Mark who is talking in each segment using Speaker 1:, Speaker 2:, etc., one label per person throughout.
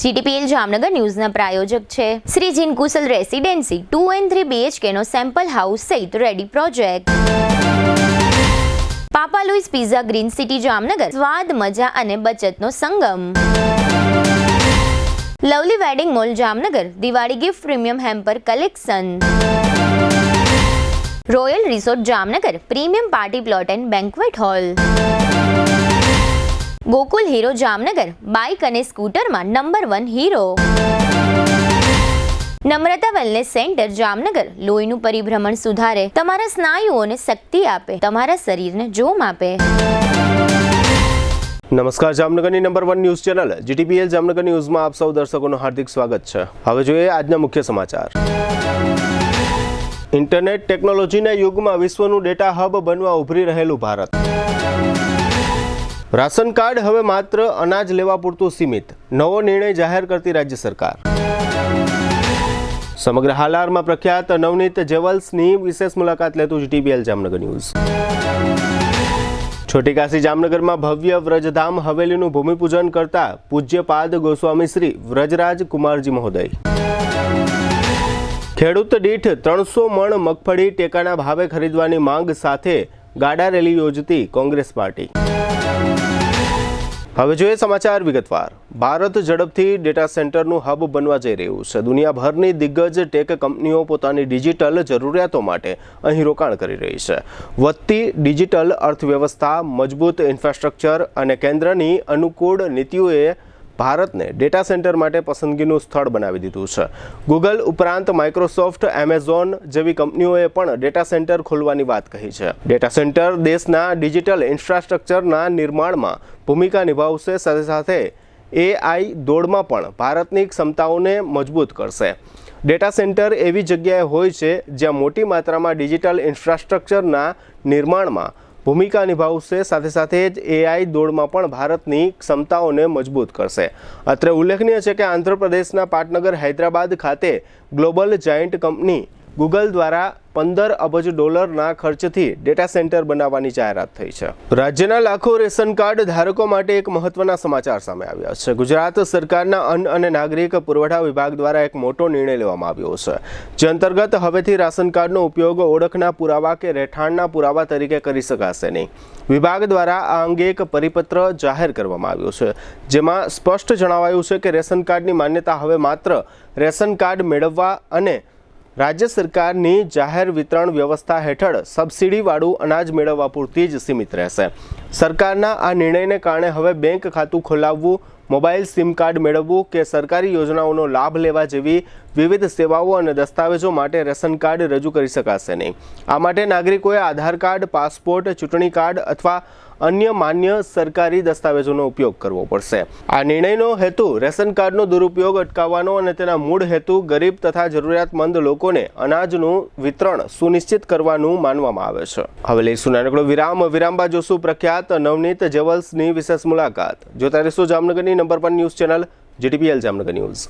Speaker 1: GTPL Jamnagar ન્યૂઝના પ્રાયોજક છે Shri Jin Kushal residency 2 and 3 BHK નો સેમ્પલ હાઉસ સહિત ready project. Papa Louis pizza Green City Jamnagar, સ્વાદ, મજા અને બચતનો સંગમ. Lovely wedding mall Jamnagar, Diwali gift premium hamper collection. Royal resort Jamnagar, premium party plot and banquet hall. Gokul Hero Jamnagar, bike અને સ્કૂટરમાં number 1 Hero. Namrata wellness centre Jamnagar, લોહીનું પરિભ્રમણ સુધારે, તમારા સ્નાયુઓને શક્તિ આપે, તમારા શરીરને જોમ આપે.
Speaker 2: નમસ્કાર, જામનગરની number 1 news channel GTPL Jamnagar ન્યૂઝમાં આપ સૌ દર્શકોનું હાર્દિક સ્વાગત છે. હવે જોઈએ આજના મુખ્ય સમાચાર. ઇન્ટરનેટ ટેકનોલોજીના યુગમાં વિશ્વનું ડેટા હબ બનવા ઉભરી રહેલું ભારત. રાશન કાર્ડ હવે માત્ર અનાજ લેવા પૂરતું સીમિત, નવો નિર્ણય જાહેર કરતી રાજ્ય સરકાર. સમગ્ર હાલારમાં પ્રખ્યાત નવનીત જેવલ્સની વિશેષ મુલાકાત લેતું GTPL જામનગર ન્યૂઝ. છોટી કાશી જામનગરમાં ભવ્ય વ્રજધામ હવેલીનું ભૂમિપૂજન કરતા પૂજ્યપાદ ગોસ્વામી શ્રી વ્રજરાજ કુમારજી મહોદય. ખેડૂત દીઠ 300 મણ મગફળી ટેકાના ભાવે ખરીદવાની માંગ સાથે ગાડા રેલી યોજતી કોંગ્રેસ પાર્ટી. હવે જોઈએ સમાચાર વિગતવાર. ભારત ઝડપથી ડેટા સેન્ટરનું હબ બનવા જઈ રહ્યું છે. દુનિયાભરની દિગ્ગજ ટેક કંપનીઓ પોતાની ડિજિટલ જરૂરિયાતો માટે અહીં રોકાણ કરી રહી છે. વધતી ડિજિટલ અર્થવ્યવસ્થા, મજબૂત ઇન્ફ્રાસ્ટ્રક્ચર અને કેન્દ્રની અનુકૂળ નીતિઓએ ભારતને ડેટા સેન્ટર માટે પસંદગીનું સ્થળ બનાવી દીધું છે. ગૂગલ ઉપરાંત માઇક્રોસોફ્ટ, એમેઝોન જેવી કંપનીઓએ પણ ડેટા સેન્ટર ખોલવાની વાત કહી છે. ડેટા સેન્ટર દેશના ડિજિટલ ઇન્ફ્રાસ્ટ્રક્ચરના નિર્માણમાં ભૂમિકા નિભાવશે, સાથે સાથે AI દોડમાં પણ ભારતની ક્ષમતાઓને મજબૂત કરશે. ડેટા સેન્ટર એવી જગ્યાએ હોય છે જ્યાં મોટી માત્રામાં ડિજિટલ ઇન્ફ્રાસ્ટ્રક્ચરના નિર્માણમાં ભૂમિકા નિભાવશે, સાથે સાથે જ AI દોડમાં પણ ભારતની ક્ષમતાઓને મજબૂત કરશે. અત્રે ઉલ્લેખનીય છે કે આંધ્રપ્રદેશના પાટનગર, હૈદરાબાદ ખાતે ગ્લોબલ જાયન્ટ કંપની ગૂગલ દ્વારા $15 અબજ ખર્ચથી ડેટા સેન્ટર બનાવવાની જાહેરાત થઈ છે. રાજ્યના લાખો રેશન કાર્ડ ધારકો માટે એક મહત્વના સમાચાર સામે આવ્યા છે. ગુજરાત સરકારના અન્ન અને નાગરિક પુરવઠા વિભાગ દ્વારા એક મોટો નિર્ણય લેવામાં આવ્યો છે, જે અંતર્ગત હવેથી રાશન કાર્ડનો ઉપયોગ ઓળખના પુરાવા કે રહેઠાણના પુરાવા તરીકે કરી શકાશે નહીં. વિભાગ દ્વારા આ અંગે એક પરિપત્ર જાહેર કરવામાં આવ્યો છે, જેમાં સ્પષ્ટ જણાવાયું છે કે રેશન કાર્ડની માન્યતા હવે માત્ર રેશન કાર્ડ મેળવવા અને રાજ્ય સરકારની જાહેર વિતરણ વ્યવસ્થા હેઠળ સબસિડીવાળું અનાજ મેળવવા પૂરતી જ સીમિત રહેશે. સરકારના આ નિર્ણયને કારણે હવે બેંક ખાતું ખોલાવવું, મોબાઈલ સિમ કાર્ડ મેળવવું કે સરકારી યોજનાઓનો લાભ લેવા જેવી વિવિધ સેવાઓ અને દસ્તાવેજો માટે રેશન કાર્ડ રજૂ કરી શકાશે નહીં. આ માટે નાગરિકોએ આધાર કાર્ડ, પાસપોર્ટ, ચૂંટણી કાર્ડ અથવા અન્ય માન્ય સરકારી દસ્તાવેજોનો ઉપયોગ કરવો પડશે. આ નિર્ણયનો હેતુ રેશન કાર્ડનો દુરુપયોગ અટકાવવાનો અને તેના મૂળ હેતુ ગરીબ તથા જરૂરિયાતમંદ લોકોને અનાજનું વિતરણ સુનિશ્ચિત કરવાનું માનવામાં આવે છે. હવે લઈશું નાનકડો વિરામ. વિરામ બાદ જોશું પ્રખ્યાત નવનીત જેવલ્સની વિશેષ મુલાકાત. જોતા રહેશો જામનગરની number 1 news channel GTPL Jamnagar news.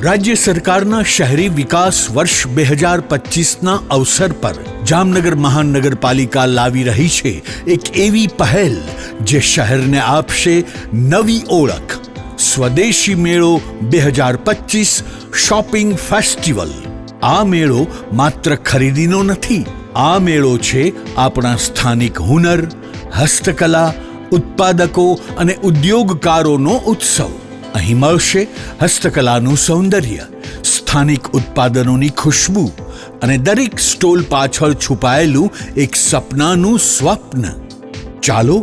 Speaker 3: राज्य सरकारना शहरी विकास वर्ष 2025 अवसर पर जामनगर महानगर पालिका लावी रही है एक एवी पहल जे शहर ने आपशे नवी ओळख. स्वदेशी मेळो 2025 शॉपिंग फेस्टिवल. आ मेळो मात्र खरीदीनो नथी. आ मेळो छे आपणा स्थानिक हुनर, हस्तकला, उत्पादको अने उद्योगकारोनो उत्सव. અહીં મળશે હસ્તકલાનું સૌંદર્ય, સ્થાનિક ઉત્પાદનોની ખુશ્બુ અને દરેક સ્ટોલ પાછળ છુપાયેલું એક સપનાનું સ્વપ્ન. ચાલો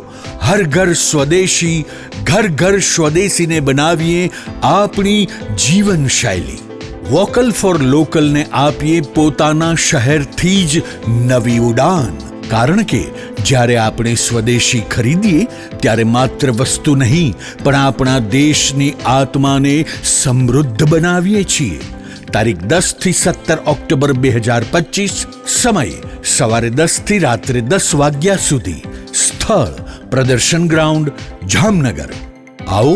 Speaker 3: હર ઘર સ્વદેશી, ઘર ઘર સ્વદેશીને બનાવીએ આપણી જીવનશૈલી. વોકલ ફોર લોકલને આપીએ પોતાના શહેરથી જ નવી ઉડાન. કારણ કે જ્યારે આપણે સ્વદેશી ખરીદીએ ત્યારે માત્ર વસ્તુ નહીં પણ આપણા દેશની આત્માને સમૃદ્ધ બનાવીએ છીએ. તારીખ 10 થી 17 ઓક્ટોબર 2025. સમય સવારે 10 થી રાત્રે 10 વાગ્યા સુધી. સ્થળ પ્રદર્શન ગ્રાઉન્ડ, જામનગર. આવો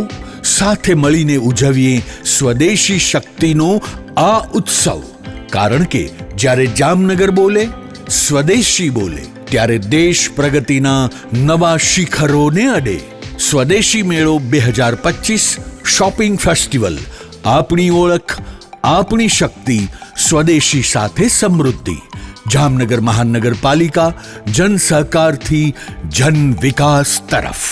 Speaker 3: સાથે મળીને ઉજવીએ સ્વદેશી શક્તિનો આ ઉત્સવ. કારણ કે જ્યારે જામનગર બોલે, સ્વદેશી બોલે, ત્યારે દેશ પ્રગતિના નવા શિખરોને અડે. સ્વદેશી મેળો 2025 શોપિંગ ફેસ્ટિવલ, આપણી ઓળખ, આપણી શક્તિ, સ્વદેશી સાથે સમૃદ્ધિ. જામનગર મહાનગરપાલિકા, જન સહકારથી જન વિકાસ તરફ.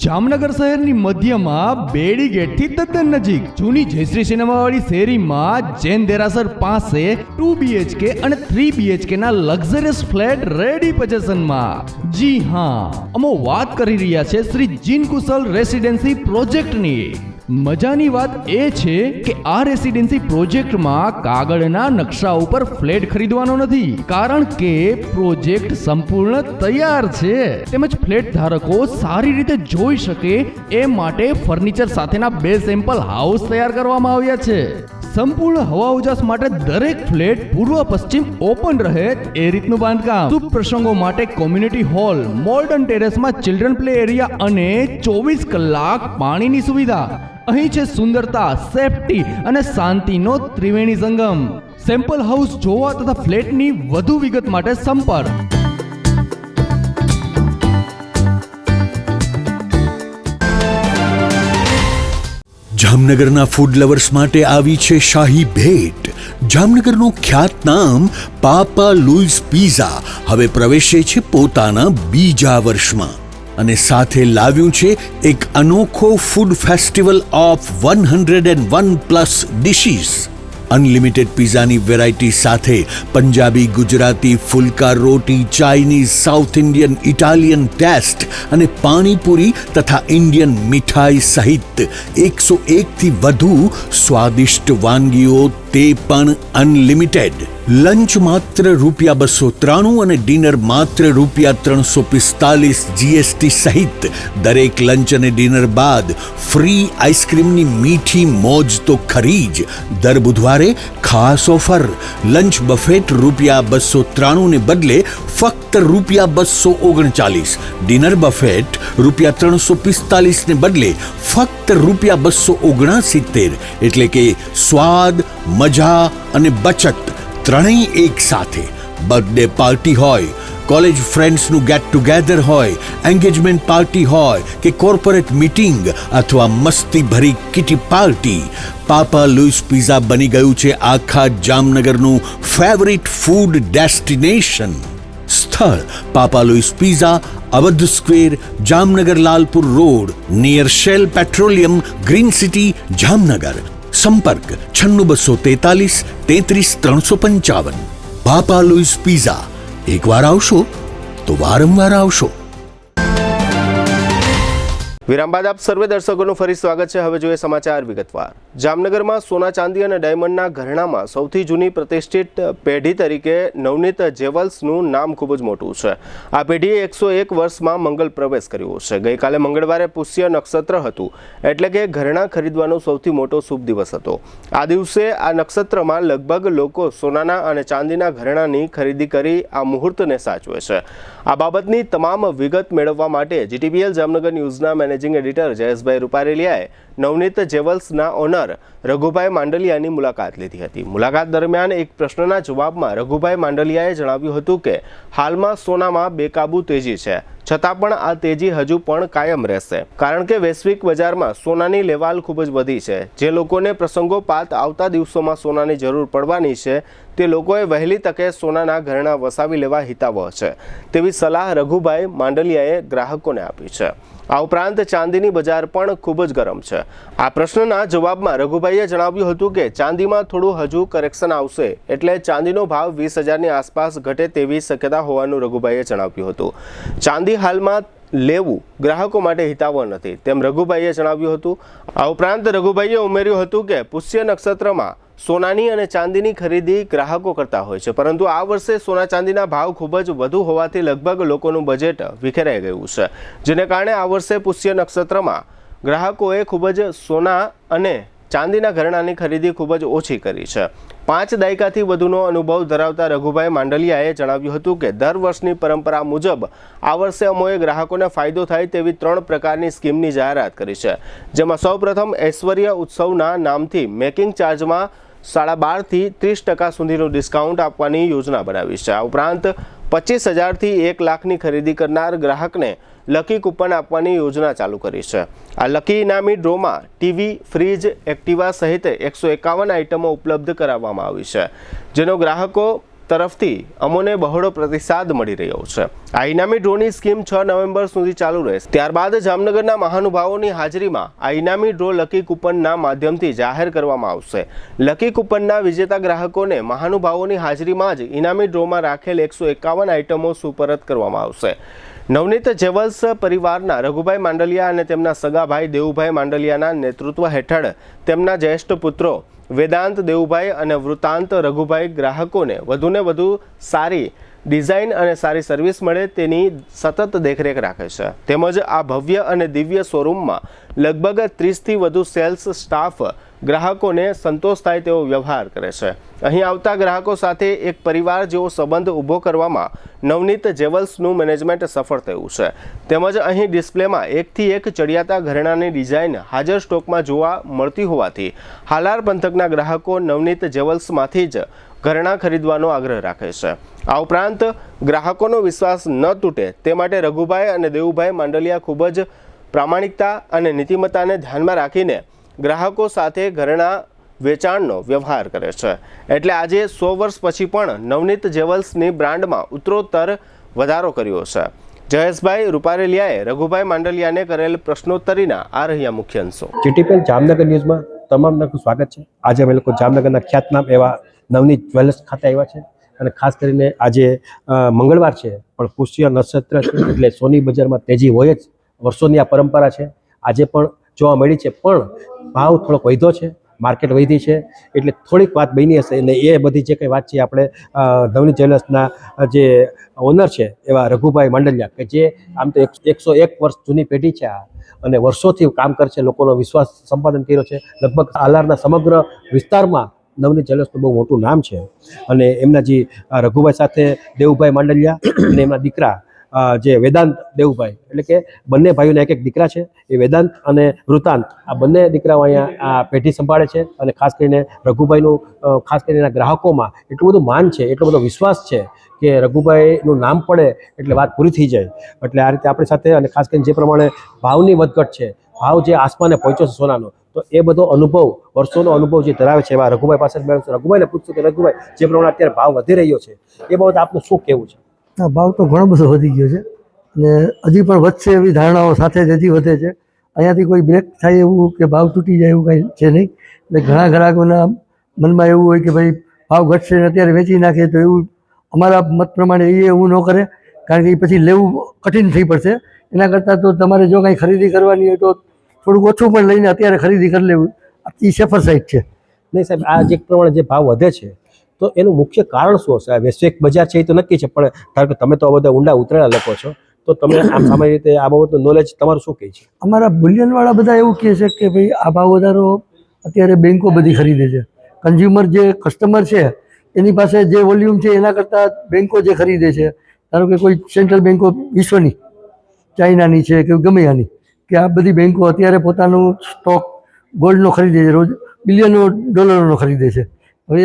Speaker 4: જામનગર શહેરની મધ્યમાં બેડી ગેટથી તદ્દન નજીક જૂની જયશ્રી સિનેમાવાળી શેરીમાં જૈન દેરાસર પાસે 2 BHK અને 3 BHK ના લક્ઝરિયસ ફ્લેટ રેડી પોઝિશનમાં. જી હા, અમે વાત કરી રહ્યા છે શ્રી જીન કુશલ રેસિડેન્સી પ્રોજેક્ટની. મજાની વાત એ છે કે આ રેસિડેન્સી પ્રોજેક્ટમાં કાગળના નકશા ઉપર ફ્લેટ ખરીદવાનો નથી, કારણ કે પ્રોજેક્ટ સંપૂર્ણ તૈયાર છે. તેમજ ફ્લેટ ધારકો સારી રીતે જોઈ શકે એ માટે ફર્નિચર સાથેના 2 સેમ્પલ હાઉસ તૈયાર કરવામાં આવ્યા છે. સંપૂર્ણ હવા ઉજાસ માટે દરેક ફ્લેટ પૂર્વ પશ્ચિમ ઓપન રહે એ રીતનું બાંધકામ. શુભ પ્રસંગો માટે કોમ્યુનિટી હોલ, મોડર્ન ટેરેસમાં ચિલ્ડ્રન પ્લે એરિયા અને 24 કલાક પાણીની સુવિધા. અહીં છે સુંદરતા, સેફટી અને શાંતિનો ત્રિવેણી સંગમ. સેમ્પલ હાઉસ જોવા તથા ફ્લેટની વધુ વિગત માટે સંપર્ક.
Speaker 3: જામનગરના ફૂડ લવર્સ માટે આવી છે શાહી ભેટ. જામનગરનું ખ્યાતનામ પાપા લુઈસ પિઝા હવે પ્રવેશે છે પોતાના બીજા વર્ષમાં અને સાથે લાવ્યું છે એક અનોખો food festival of 101+ dishes. Unlimited પિઝાની વેરાયટી સાથે પંજાબી, ગુજરાતી, ફુલકા રોટી, Chinese, South Indian, Italian taste અને પાણીપુરી તથા ઇન્ડિયન મીઠાઈ સહિત 101થી વધુ સ્વાદિષ્ટ વાનગીઓ, તે પણ અનલિમિટેડ. લંચ માત્ર ₹293 અને ડિનર માત્ર ₹345 GST સહિત. દરેક લંચ અને ડિનર બાદ ફ્રી આઈસ્ક્રીમની મીઠી મોજ તો ખરી જ. દર બુધવારે ખાસ ઓફર, લંચ બફેટ ₹293 ને બદલે ફક્ત ₹239, ડિનર બફેટ ₹345 ને બદલે ફક્ત ₹279. એટલે કે સ્વાદ, મજા અને બચત ત્રણેય એક સાથે. બર્થડે પાર્ટી હોય, કોલેજ ફ્રેન્ડ્સનું ગેટ ટુગેધર હોય, એન્ગેજમેન્ટ પાર્ટી હોય કે કોર્પોરેટ મીટિંગ અથવા મસ્તી ભરી kitty party, Papa Louis pizza બની ગયું છે આખા જામનગરનું ફેવરિટ ફૂડ ડેસ્ટિનેશન. સ્થળ Papa Louis pizza, Awadh square, Jamnagar Lalpur road, near Shell petroleum, Green City, Jamnagar. સંપર્ક 96 243 33 355. Papa Louis pizza. એકવાર આવશો તો વારંવાર આવશો.
Speaker 2: વિરામ બાદ આપ સર્વે દર્શકોનું ફરી સ્વાગત છે. હવે જોઈએ સમાચાર વિગતવાર. જામનગરમાં સોના ચાંદી અને ડાયમંડના ઘરેણામાં સૌથી જૂની પ્રતિષ્ઠિત પેઢી તરીકે નવનીત જેવલ્સનું નામ ખૂબ જ મોટું છે. આ પેઢીએ 101 વર્ષમાં મંગલ પ્રવેશ કર્યો છે. ગઈકાલે મંગળવારે પુષ્ય નક્ષત્ર હતું, એટલે કે ઘરેણાં ખરીદવાનો સૌથી મોટો શુભ દિવસ હતો. આ દિવસે આ નક્ષત્રમાં લગભગ લોકો સોનાના અને ચાંદીના ઘરેણાંની ખરીદી કરી આ મુહૂર્તને સાચવે છે. આ બાબતની તમામ વિગત મેળવવા માટે જીટીપીએલ જામનગર ન્યૂઝના મેનેજિંગ એડિટર જયેશભાઈ રૂપારેલિયાએ નવનીત જેવલ્સના ઓનર રઘુભાઈ માંડલિયાની મુલાકાત લીધી હતી. મુલાકાત દરમિયાન એક પ્રશ્નના જવાબમાં રઘુભાઈ માંડલિયાએ જણાવ્યું હતું કે હાલમાં સોનામાં બેકાબૂ તેજી છે, છતાં પણ આ તેજી હજુ પણ કાયમ રહેશે, કારણ કે વૈશ્વિક બજારમાં સોનાની લેવાલ ખૂબ જ વધી છે. જે લોકોને પ્રસંગોપાત આવતા દિવસોમાં સોનાની જરૂર પડવાની છે તે લોકોએ વહેલી તકે સોનાના ઘરેણાં વસાવી લેવા હિતાવહ છે તેવી સલાહ રઘુભાઈ માંડલિયાએ ગ્રાહકોને આપી છે. આ ઉપરાંત ચાંદીની બજાર પણ ખૂબ જ ગરમ છે. આ પ્રશ્નના જવાબમાં રઘુભાઈએ જણાવ્યું હતું કે ચાંદીમાં થોડું હજુ કરેક્શન આવશે, એટલે ચાંદીનો ભાવ 20,000ની આસપાસ ઘટે તેવી શક્યતા હોવાનું રઘુભાઈએ જણાવ્યું હતું. ચાંદી હાલમાં લેવું ગ્રાહકો માટે હિતાવહ નથી તેમ રઘુભાઈએ જણાવ્યું હતું. આ ઉપરાંત રઘુભાઈએ ઉમેર્યું હતું કે પુષ્ય નક્ષત્રમાં સોનાની અને ચાંદીની ખરીદી ગ્રાહકો કરતા હોય છે, પરંતુ આ વર્ષે સોના ચાંદીના ભાવ ખૂબ જ વધુ હોવાથી લગભગ લોકોનું બજેટ વિખેરાઈ ગયું છે, જેને કારણે આ વર્ષે પુષ્ય નક્ષત્રમાં ગ્રાહકોએ ખૂબ જ સોના અને ચાંદીના ઘરેણાંની ખરીદી ખૂબ જ ઓછી કરી છે. 5 દાયકાથી વધુનો અનુભવ ધરાવતા રઘુભાઈ માંડલિયાએ જણાવ્યું હતું કે દર વર્ષની પરંપરા મુજબ આ વર્ષે અમોએ ગ્રાહકોને ફાયદો થાય તેવી 3 પ્રકારની સ્કીમની જાહેરાત કરી છે, જેમાં સૌપ્રથમ ઐશ્વર્ય ઉત્સવના નામથી મેકિંગ ચાર્જમાં 12.5% થી 30% સુધીનું ડિસ્કાઉન્ટ આપવાની યોજના બનાવી છે. આ ઉપરાંત 25,000 થી 1 લાખની ખરીદી કરનાર ગ્રાહકને લકી કૂપન આપવાની યોજના ચાલુ કરી છે. આ લકી ઇનામી ડ્રોમાં ટીવી, ફ્રીજ, એક્ટિવા સહિત 151 આઇટમો ઉપલબ્ધ કરાવવામાં આવી છે, જેનો ગ્રાહકો તરફથી અમોને બહોળો પ્રતિસાદ મળી રહ્યો છે. આ ઇનામી ડ્રોની સ્કીમ 6 નવેમ્બર સુધી ચાલુ રહેશે. ત્યારબાદ જામનગરના મહાનુભાવોની હાજરીમાં આ ઇનામી ડ્રો લકી કૂપનના માધ્યમથી જાહેર કરવામાં આવશે. લકી કૂપનના વિજેતા ગ્રાહકોને મહાનુભાવોની હાજરીમાં જ ઇનામી ડ્રોમાં રાખેલ 151 આઇટમો સુપરત કરવામાં આવશે. નવનીત જેવલ્સ પરિવારના રઘુભાઈ માંડલિયા અને તેમના સગા ભાઈ દેવુભાઈ માંડલિયાના નેતૃત્વ હેઠળ તેમના જ્યેષ્ઠ પુત્રો વેદાંત દેવુભાઈ અને વૃતાંત રઘુભાઈ ગ્રાહકોને વધુને વધુ સારી ડિઝાઇન અને સારી સર્વિસ મળે તેની સતત દેખરેખ રાખે છે. તેમજ આ ભવ્ય અને દિવ્ય શોરૂમમાં લગભગ 30થી વધુ સેલ્સ સ્ટાફ ગ્રાહકોને સંતોષ થાય તેવો વ્યવહાર કરે છે. અહીં આવતા ગ્રાહકો સાથે એક પરિવાર જેવો સંબંધ ઊભો કરવામાં નવનીત જેવલ્સનું મેનેજમેન્ટ સફળ થયું છે. તેમજ અહીં ડિસ્પ્લેમાં એકથી એક ચડિયાતા ઘરેણાંની ડિઝાઇન હાજર સ્ટોકમાં જોવા મળતી હોવાથી હાલાર પંથકના ગ્રાહકો નવનીત જેવલ્સમાંથી જ ઘરેણાં ખરીદવાનો આગ્રહ રાખે છે. આ ઉપરાંત ગ્રાહકોનો વિશ્વાસ ન તૂટે તે માટે રઘુભાઈ અને દેવુભાઈ માંડલિયા ખૂબ જ પ્રામાણિકતા અને નીતિમત્તાને ધ્યાનમાં રાખીને ગ્રાહકો સાથે ઘરેણાં વેચાણનો વ્યવહાર કરે છે. એટલે આજે 100 વર્ષ પછી પણ નવનીત જેવલ્સની બ્રાન્ડમાં ઉત્તરોત્તર વધારો કર્યો છે. જયેશભાઈ રૂપારેલિયાએ રઘુભાઈ માંડલિયાને કરેલ પ્રશ્નોત્તરીના આ રહ્યા મુખ્ય અંશો.
Speaker 5: જીટીપીએલ જામનગર ન્યૂઝમાં તમામનું સ્વાગત છે. આજે અમે લોકો જામનગરના ખ્યાતનામ એવા નવનીત જ્વેલર્સ ખાતે આવ્યા છે અને ખાસ કરીને આજે મંગળવાર છે, પણ પુષ્ય નક્ષત્ર છે એટલે સોની બજારમાં તેજી હોય જ. વર્ષોની આ પરંપરા છે, આજે પણ જોવા મળી છે, પણ ભાવ થોડોક વધ્યો છે, માર્કેટ વધી છે, એટલે થોડીક વાત બની હશે. અને એ બધી જે કંઈ વાત છે આપણે નવનીત જ્વેલર્સના જે ઓનર છે એવા રઘુભાઈ માંડલિયા, કે જે આમ તો 101 વર્ષ જૂની પેઢી છે આ, અને વર્ષોથી કામ કરે છે, લોકોનો વિશ્વાસ સંપાદન કર્યો છે. લગભગ હાલારના સમગ્ર વિસ્તારમાં નવનીત જ્વેલર્સનું બહુ મોટું નામ છે. અને એમના જે રઘુભાઈ સાથે દેવુભાઈ માંડલિયા અને એમના દીકરા જે વેદાંત દેવુભાઈ, એટલે કે બંને ભાઈઓને એક દીકરા છે, એ વેદાંત અને વૃતાંત, આ બંને દીકરાઓ અહીંયા આ પેઢી સંભાળે છે. અને ખાસ કરીને રઘુભાઈનું ખાસ કરીને એના ગ્રાહકોમાં એટલું બધું માન છે, એટલો બધો વિશ્વાસ છે કે રઘુભાઈનું નામ પડે એટલે વાત પૂરી થઈ જાય. એટલે આ રીતે આપણી સાથે, અને ખાસ કરીને જે પ્રમાણે ભાવની વધઘટ છે, ભાવ જે આસમાને પહોંચ્યો છે સોનાનો, તો એ બધો અનુભવ, વર્ષોનો અનુભવ જે ધરાવે છે એવા રઘુભાઈ પાસે મેળવશું. રઘુભાઈને પૂછશું કે રઘુભાઈ, જે પ્રમાણે અત્યારે ભાવ વધી રહ્યો છે એ બાબતે આપનું શું કહેવું છે?
Speaker 6: ભાવ તો ઘણો બધો વધી ગયો છે અને હજી પણ વધશે એવી ધારણાઓ સાથે જ હજી વધે છે. અહીંયાથી કોઈ બ્રેક થાય એવું કે ભાવ તૂટી જાય એવું કાંઈ છે નહીં. એટલે ઘણા ગ્રાહકોના મનમાં એવું હોય કે ભાઈ ભાવ ઘટશે ને અત્યારે વેચી નાખે, તો એવું અમારા મત પ્રમાણે એ એવું ન કરે, કારણ કે એ પછી લેવું કઠિન થઈ પડશે. એના કરતાં તો તમારે જો કાંઈ ખરીદી કરવાની હોય તો થોડુંક ઓછું પણ લઈને અત્યારે ખરીદી કરી લેવું એ સેફર સાઈડ છે.
Speaker 5: નહીં સાહેબ, આ જે પ્રમાણે જે ભાવ વધે છે તો એનું મુખ્ય કારણ શું હશે? આ વૈશ્વિક બજાર છે એ તો નક્કી છે, પણ ધારો કે તમે તો આ બધા ઊંડા ઉતરેલા લોકો છો, તો તમે આમ સામાન્ય રીતે આ બાબતનું નોલેજ તમારું શું કહે છે?
Speaker 6: અમારા બુલિયનવાળા બધા એવું કહે છે કે ભાઈ આ ભાવ વધારો અત્યારે બેન્કો બધી ખરીદે છે. કન્ઝ્યુમર જે કસ્ટમર છે એની પાસે જે વોલ્યુમ છે એના કરતાં બેન્કો જે ખરીદે છે, ધારો કે કોઈ સેન્ટ્રલ બેન્કો વિશ્વની, ચાઇનાની છે કે ગમે ત્યાંની, કે આ બધી બેન્કો અત્યારે પોતાનું સ્ટોક ગોલ્ડનો ખરીદે છે, રોજ બિલિયનો ડોલરનો ખરીદે છે. હવે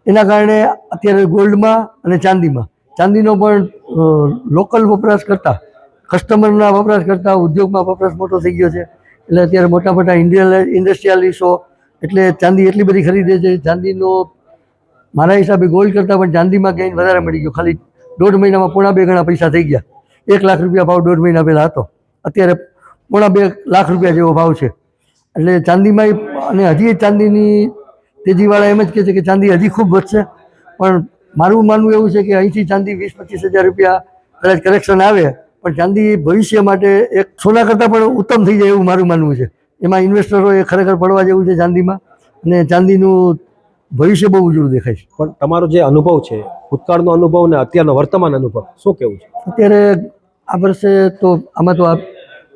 Speaker 6: એના કારણે અત્યારે ગોલ્ડમાં અને ચાંદીનો પણ લોકલ વપરાશ કરતાં, કસ્ટમરના વપરાશ કરતાં ઉદ્યોગમાં વપરાશ મોટો થઈ ગયો છે. એટલે અત્યારે મોટા મોટા ઇન્ડસ્ટ્રીયાલિસ્ટો એટલે ચાંદી એટલી બધી ખરીદે છે. ચાંદીનો મારા હિસાબે ગોલ્ડ કરતાં પણ ચાંદીમાં ગેઇન વધારે મળી ગયો. ખાલી 1.5 મહિનામાં 1.5 ગણા પૈસા થઈ ગયા. 1 લાખ રૂપિયા ભાવ 1.5 મહિના પહેલાં હતો, અત્યારે 1.5 લાખ રૂપિયા જેવો ભાવ છે. એટલે ચાંદીમાં અને હજી ચાંદીની તેજીવાળા એમ જ કહે છે કે ચાંદી હજી ખૂબ વધશે, પણ મારું માનવું એવું છે કે અહીંથી ચાંદી 20-25 હજાર રૂપિયા કદાચ કરેક્શન આવે, પણ ચાંદી ભવિષ્ય માટે એક સોના કરતાં પણ ઉત્તમ થઈ જાય એવું મારું માનવું છે. એમાં ઇન્વેસ્ટરોએ ખરેખર પડવા જેવું છે ચાંદીમાં, અને ચાંદીનું ભવિષ્ય બહુ ઉજળું દેખાય છે.
Speaker 5: પણ તમારો જે અનુભવ છે, ભૂતકાળનો અનુભવ ને અત્યારનો વર્તમાન અનુભવ શું કેવું છે?
Speaker 6: અત્યારે આ વર્ષે તો આમાં તો આ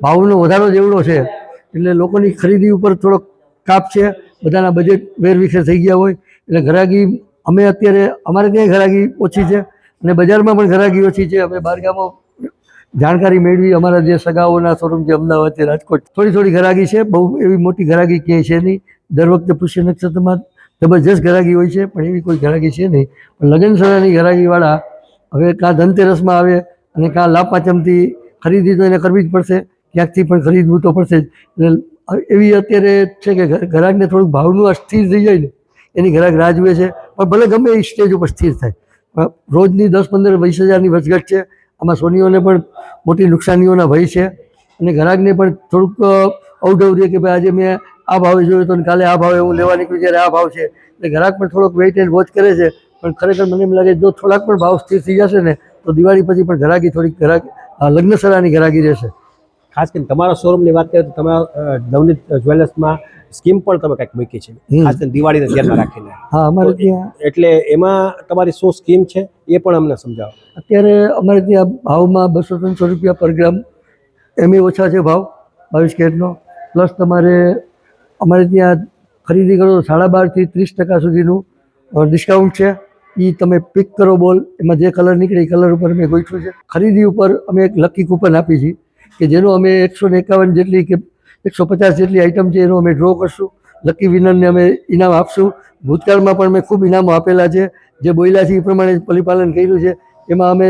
Speaker 6: ભાવનો વધારો જેવડો છે એટલે લોકોની ખરીદી ઉપર થોડોક કાપ છે. બધાના બજેટ વેરવિખેર થઈ ગયા હોય એટલે ઘરાકી, અમે અત્યારે અમારે ત્યાં ઘરાકી ઓછી છે અને બજારમાં પણ ઘરાકી ઓછી છે. અમે બહારગામો જાણકારી મેળવી, અમારા જે સગાઓના શોરૂમ છે અમદાવાદ છે, રાજકોટ, થોડી ઘરાકી છે. બહુ એવી મોટી ઘરાકી ક્યાંય છે નહીં. દર વખતે પુષ્ય નક્ષત્રમાં જબરજસ્ત ઘરાકી હોય છે, પણ એવી કોઈ ઘરાકી છે નહીં. પણ લગ્ન સરાની ઘરાકીવાળા હવે કાં ધનતેરસમાં આવે અને કાં લાભ પાંચમથી ખરીદી તો એને કરવી જ પડશે, ક્યાંકથી પણ ખરીદવું તો પડશે જ. એટલે એવી અત્યારે છે કે ઘરાકને થોડુંક ભાવનું અસ્થિર થઈ જાય ને એની ઘરાક રાહ જુએ છે. પણ ભલે ગમે એ સ્ટેજ ઉપર સ્થિર થાય, રોજની 10-15-20 હજારની વચઘટ છે. આમાં સોનીઓને પણ મોટી નુકસાનીઓના ભય છે અને ઘરાકને પણ થોડુંક અવઢવ રહે કે ભાઈ આજે મેં આ ભાવે જોયું તો કાલે આ ભાવે હું લેવા નીકળ્યું જ્યારે આ ભાવ છે. એટલે ઘરાક પણ થોડોક વેઇટ એન્ડ વોચ કરે છે. પણ ખરેખર મને એમ લાગે જો થોડાક પણ ભાવ સ્થિર થઈ જશે ને તો દિવાળી પછી પણ ઘરાકી થોડીક લગ્ન સરાની ઘરાકી રહેશે.
Speaker 5: ખાસ કરીને તમારા શોરૂમની વાત કરીએ તો તમારા નવનીત જ્વેલર્સમાં સ્કીમ પણ તમે કંઈક મૂકી છે, ખાસ કરીને દિવાળીને ધ્યાનમાં રાખીને.
Speaker 6: હા, અમારે ત્યાં
Speaker 5: એટલે એમાં તમારી શું સ્કીમ છે એ પણ અમને સમજાવો.
Speaker 6: અત્યારે અમારે ત્યાં ભાવમાં 200-300 રૂપિયા પર ગ્રામ એમ ઓછા છે ભાવ 22 કેરેટનો. પ્લસ તમારે અમારે ત્યાં ખરીદી કરો તો 12.5% થી 30% સુધીનું ડિસ્કાઉન્ટ છે. એ તમે પિક કરો બોલ, એમાં જે કલર નીકળે એ કલર ઉપર અમે ગોઠવ્યું છે. ખરીદી ઉપર અમે એક લકી કૂપન આપી છે કે જેનો અમે 151 જેટલી કે 150 જેટલી આઈટમ છે એનો અમે ડ્રો કરશું. લકી વિનરને અમે ઇનામ આપશું. ભૂતકાળમાં પણ અમે ખૂબ ઇનામો આપેલા છે. જે બોલ્યા છે એ પ્રમાણે પરિપાલન કર્યું છે. એમાં અમે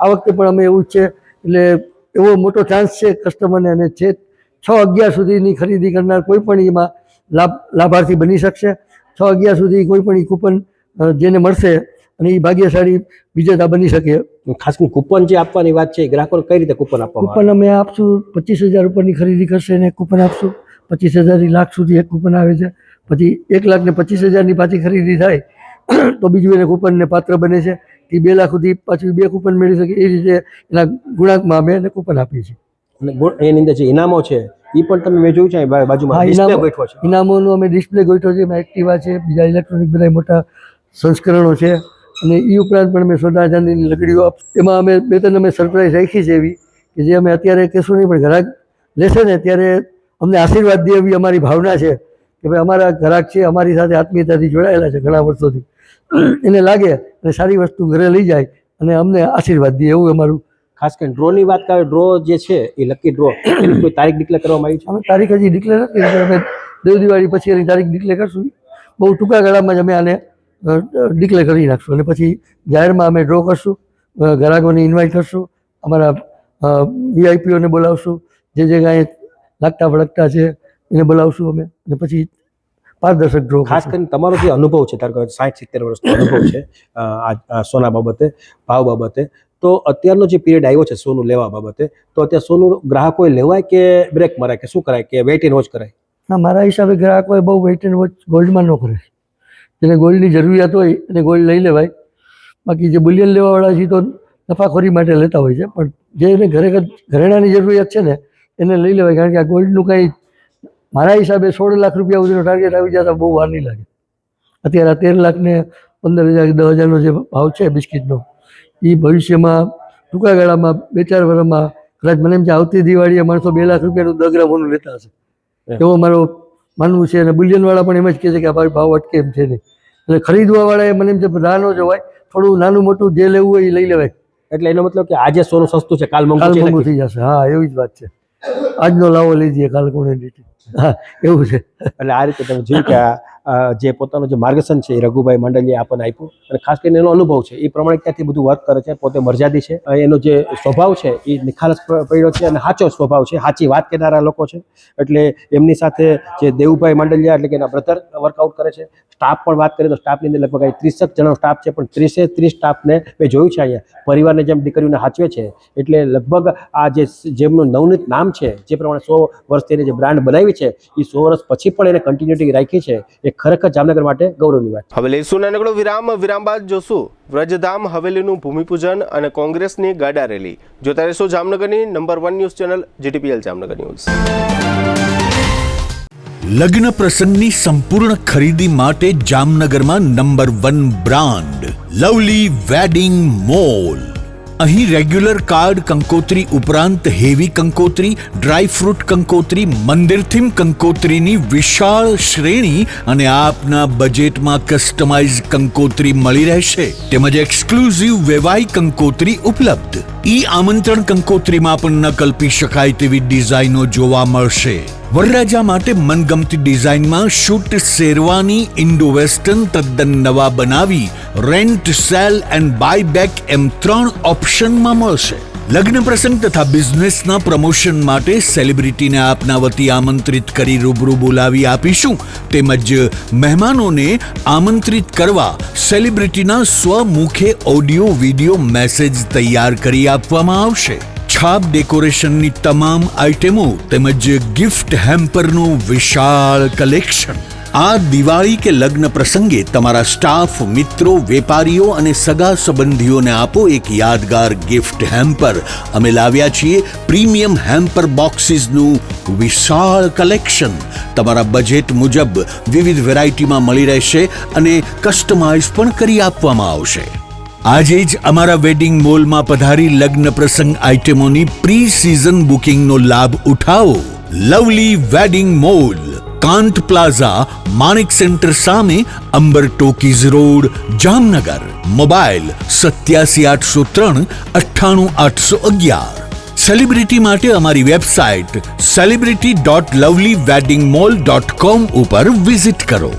Speaker 6: આ વખતે પણ અમે એવું જ છે. એટલે એવો મોટો ચાન્સ છે કસ્ટમરને, અને છે 6-11 સુધીની ખરીદી કરનાર કોઈ પણ એમાં લાભાર્થી બની શકશે. 6-11 સુધી કોઈ પણ એ કૂપન જેને મળશે અને એ ભાગ્યશાળી વિજેતા બની શકે.
Speaker 5: ખાસ કરીને કૂપન જે આપવાની વાત છે, ગ્રાહકોને કઈ રીતે કૂપન આપવામાં આવે?
Speaker 6: કૂપન અમે આપશું 25,000 ઉપરની ખરીદી કરશે એને કૂપન આપશું. 25,000 થી લાખ સુધી એક કૂપન આવે છે. પછી 1,25,000ની પાછી ખરીદી થાય તો બીજું એને કૂપનને પાત્ર બને છે. એ 2 લાખ સુધી પાછું 2 કૂપન મેળવી શકે. એ રીતે એના ગુણાંકમાં અમે એને કૂપન આપીએ છીએ.
Speaker 5: અને એની અંદર જે ઇનામો છે એ પણ તમે મેં જોયું છે બાજુમાં ડિસ્પ્લે ગોઠવો છે.
Speaker 6: ઇનામોનું અમે ડિસ્પ્લે ગોઠવો છે. એમાં એક્ટિવા છે, બીજા ઇલેક્ટ્રોનિક બધા મોટા સંસ્કરણો છે, અને એ ઉપરાંત પણ અમે સોના ચાંદીની લકડીઓ એમાં અમે 2-3 અમે સરપ્રાઈઝ રાખી છે એવી કે જે અમે અત્યારે કહેશું નહીં, પણ ગ્રાહક લેશે ને ત્યારે અમને આશીર્વાદ દે એવી અમારી ભાવના છે કે ભાઈ અમારા ગ્રાહક છે, અમારી સાથે આત્મીયતાથી જોડાયેલા છે ઘણા વર્ષોથી, એને લાગે અને સારી વસ્તુ ઘરે લઈ જાય અને અમને આશીર્વાદ દે એવું અમારું.
Speaker 5: ખાસ કરીને ડ્રોની વાત કરીએ, ડ્રો જે છે એ લકી ડ્રો, એની કોઈ તારીખ ડિક્લેર કરવામાં આવી છે?
Speaker 6: અમે તારીખ હજી ડિક્લેર નથી. અમે દેવ દિવાળી પછી એની તારીખ ડિક્લેર કરશું. બહુ ટૂંકા ગાળામાં જ અમે આને ડિક્લેર કરી નાખશું અને પછી જાહેરમાં અમે ડ્રો કરશું. ગ્રાહકોને ઇન્વાઇટ કરશું. અમારા વીઆઈપીઓને બોલાવશું. જે કાંઈ લાગતા વળગતા છે એને બોલાવશું અમે, અને પછી પારદર્શક ડ્રો.
Speaker 5: ખાસ કરીને તમારો જે અનુભવ છે, ધારો કે 60-70 વર્ષનો અનુભવ છે આ સોના બાબતે, ભાવ બાબતે, તો અત્યારનો જે પીરિયડ આવ્યો છે સોનું લેવા બાબતે, તો અત્યારે સોનું ગ્રાહકોએ લેવાય કે બ્રેક મરાય કે શું કરાય, કે વેઇટ એન્ડ વોચ કરાય?
Speaker 6: ના, મારા હિસાબે ગ્રાહકોએ બહુ વેઇટ એન્ડ વોચ ગોલ્ડમાં ન કરે. જેને ગોલ્ડની જરૂરિયાત હોય એને ગોલ્ડ લઈ લેવાય. બાકી જે બુલિયન લેવાવાળા છે તો નફાખોરી માટે લેતા હોય છે, પણ જે એને ઘરેણાની જરૂરિયાત છે ને એને લઈ લેવાય, કારણ કે આ ગોલ્ડનું કાંઈ મારા હિસાબે 16 લાખ રૂપિયા સુધીનો ટાર્ગેટ આવી જાય તો બહુ વાર નહીં લાગે. અત્યારે આ 13 લાખ ને 15,000 કે 10,000નો જે ભાવ છે બિસ્કિટનો, એ ભવિષ્યમાં ટૂંકા ગાળામાં 2-4 વર્ષમાં કદાચ મને એમ છે આવતી દિવાળીએ માણસો 2 લાખ રૂપિયાનું 10 ગ્રામ સોનું લેતા હશે, એવો મારો માનવું છે. અને બુલિયનવાળા પણ એમ જ કહે છે કે આ ભાવ અટકે એમ છે નહીં. એટલે ખરીદવાવાળાએ મને એમ છે રાહ ન જોવાય, થોડું નાનું મોટું જે લેવું હોય એ લઈ લેવાય.
Speaker 5: એટલે એનો મતલબ કે આજે સોનું સસ્તું છે, કાલ
Speaker 6: કાલ મોંઘું
Speaker 5: મોંઘું
Speaker 6: થઈ જશે. હા, એવી જ વાત છે. આજનો લાવો લઈ જઈએ, કાલ કોને લીધી. હા, એવું છે.
Speaker 5: એટલે આ રીતે તમે જોયું કે જે પોતાનું જે માર્ગદર્શન છે એ રઘુભાઈ મંડલીએ આપણને આપ્યું, અને ખાસ કરીને એનો અનુભવ છે, એ પ્રમાણિકતાથી બધું વર્ક કરે છે, પોતે મર્યાદી છે, એનો જે સ્વભાવ છે એ નિખાલસ પડ્યો છે અને સાચો સ્વભાવ છે, સાચી વાત કહેનારા લોકો છે. એટલે એમની સાથે જે દેવુભાઈ મંડલિયા એટલે કે એના બ્રધર વર્કઆઉટ કરે છે. સ્ટાફ પણ વાત કરીએ તો સ્ટાફની અંદર લગભગ 30 જણનો સ્ટાફ છે, પણ 30 સ્ટાફને મેં જોયું છે અહીંયા પરિવારને જેમ દીકરીઓને સાચવે છે. એટલે લગભગ આ જેમનું નવનીત નામ છે, જે પ્રમાણે 100 વર્ષથી જે બ્રાન્ડ બનાવી છે, એ 100 વર્ષ પછી પણ એને કન્ટિન્યુટી રાખી છે, એ ખરેખર જામનગર માટે ગૌરવની વાત.
Speaker 2: હવે લઈશું નાનકડો વિરામ બાદ જોશું વ્રજધામ હવેલીનું ભૂમિપૂજન અને કોંગ્રેસની ગાડા રેલી. જોતા રહેશો જામનગરની number 1 news channel GTPL Jamnagar news.
Speaker 3: લગ્ન પ્રસંગની સંપૂર્ણ ખરીદી માટે જામનગરમાં number 1 brand lovely wedding mall. અહીં રેગ્યુલર કાર્ડ કંકોત્રી ઉપરાંત હેવી કંકોત્રી, ડ્રાય ફ્રૂટ કંકોત્રી, મંદિર થીમ કંકોત્રીની વિશાળ શ્રેણી અને આપના બજેટમાં કસ્ટમાઇઝ કંકોત્રી મળી રહેશે, તેમજ એક્સક્લુઝિવ વેવાઈ કંકોત્રી ઉપલબ્ધ. ઈ આમંત્રણ કંકોત્રીમાં પણ ન કલ્પી શકાય તેવી ડિઝાઇનો જોવા મળશે. વરરાજા માટે મનગમતી ડિઝાઇનમાં શૂટ શેરવાની ઇન્ડો વેસ્ટર્ન તદ્દન નવા બનાવી rent, sale and buy back એમ 3 ઓપ્શનમાં મળશે. લગ્ન પ્રસંગ તથા બિઝનેસના પ્રમોશન માટે સેલિબ્રિટીને આપના વતી આમંત્રિત કરી રૂબરૂ બોલાવી આપીશું, તેમજ મહેમાનોને આમંત્રિત કરવા સેલિબ્રિટીના સ્વમુખે ઓડિયો વિડિયો મેસેજ તૈયાર કરી આપવામાં આવશે. છાપ ડેકોરેશનની તમામ આઇટમો તેમજ ગિફ્ટ હેમ્પરનું વિશાળ કલેક્શન. આ દિવાળી કે લગ્ન પ્રસંગે તમારા સ્ટાફ, મિત્રો, વેપારીઓ અને સગા સંબંધીઓને આપો એક યાદગાર ગિફ્ટ હેમ્પર. અમે લાવ્યા છીએ પ્રીમિયમ હેમ્પર બોક્સીસનું વિશાળ કલેક્શન. તમારા બજેટ મુજબ વિવિધ વેરાયટીમાં મળી રહેશે અને કસ્ટમાઇઝ પણ કરી આપવામાં આવશે. આજે જ અમારા વેડિંગ મોલમાં પધારી લગ્ન પ્રસંગ આઇટમોની પ્રી સિઝન બુકિંગનો લાભ ઉઠાવો. Lovely wedding mall, Kant plaza, Manek centre સામે, Ambar talkies road, Jamnagar. Mobile 87 803 98 811. Celebrity માટે અમારી વેબસાઇટ celebrity.lovelyweddingmall.com ઉપર વિઝિટ કરો.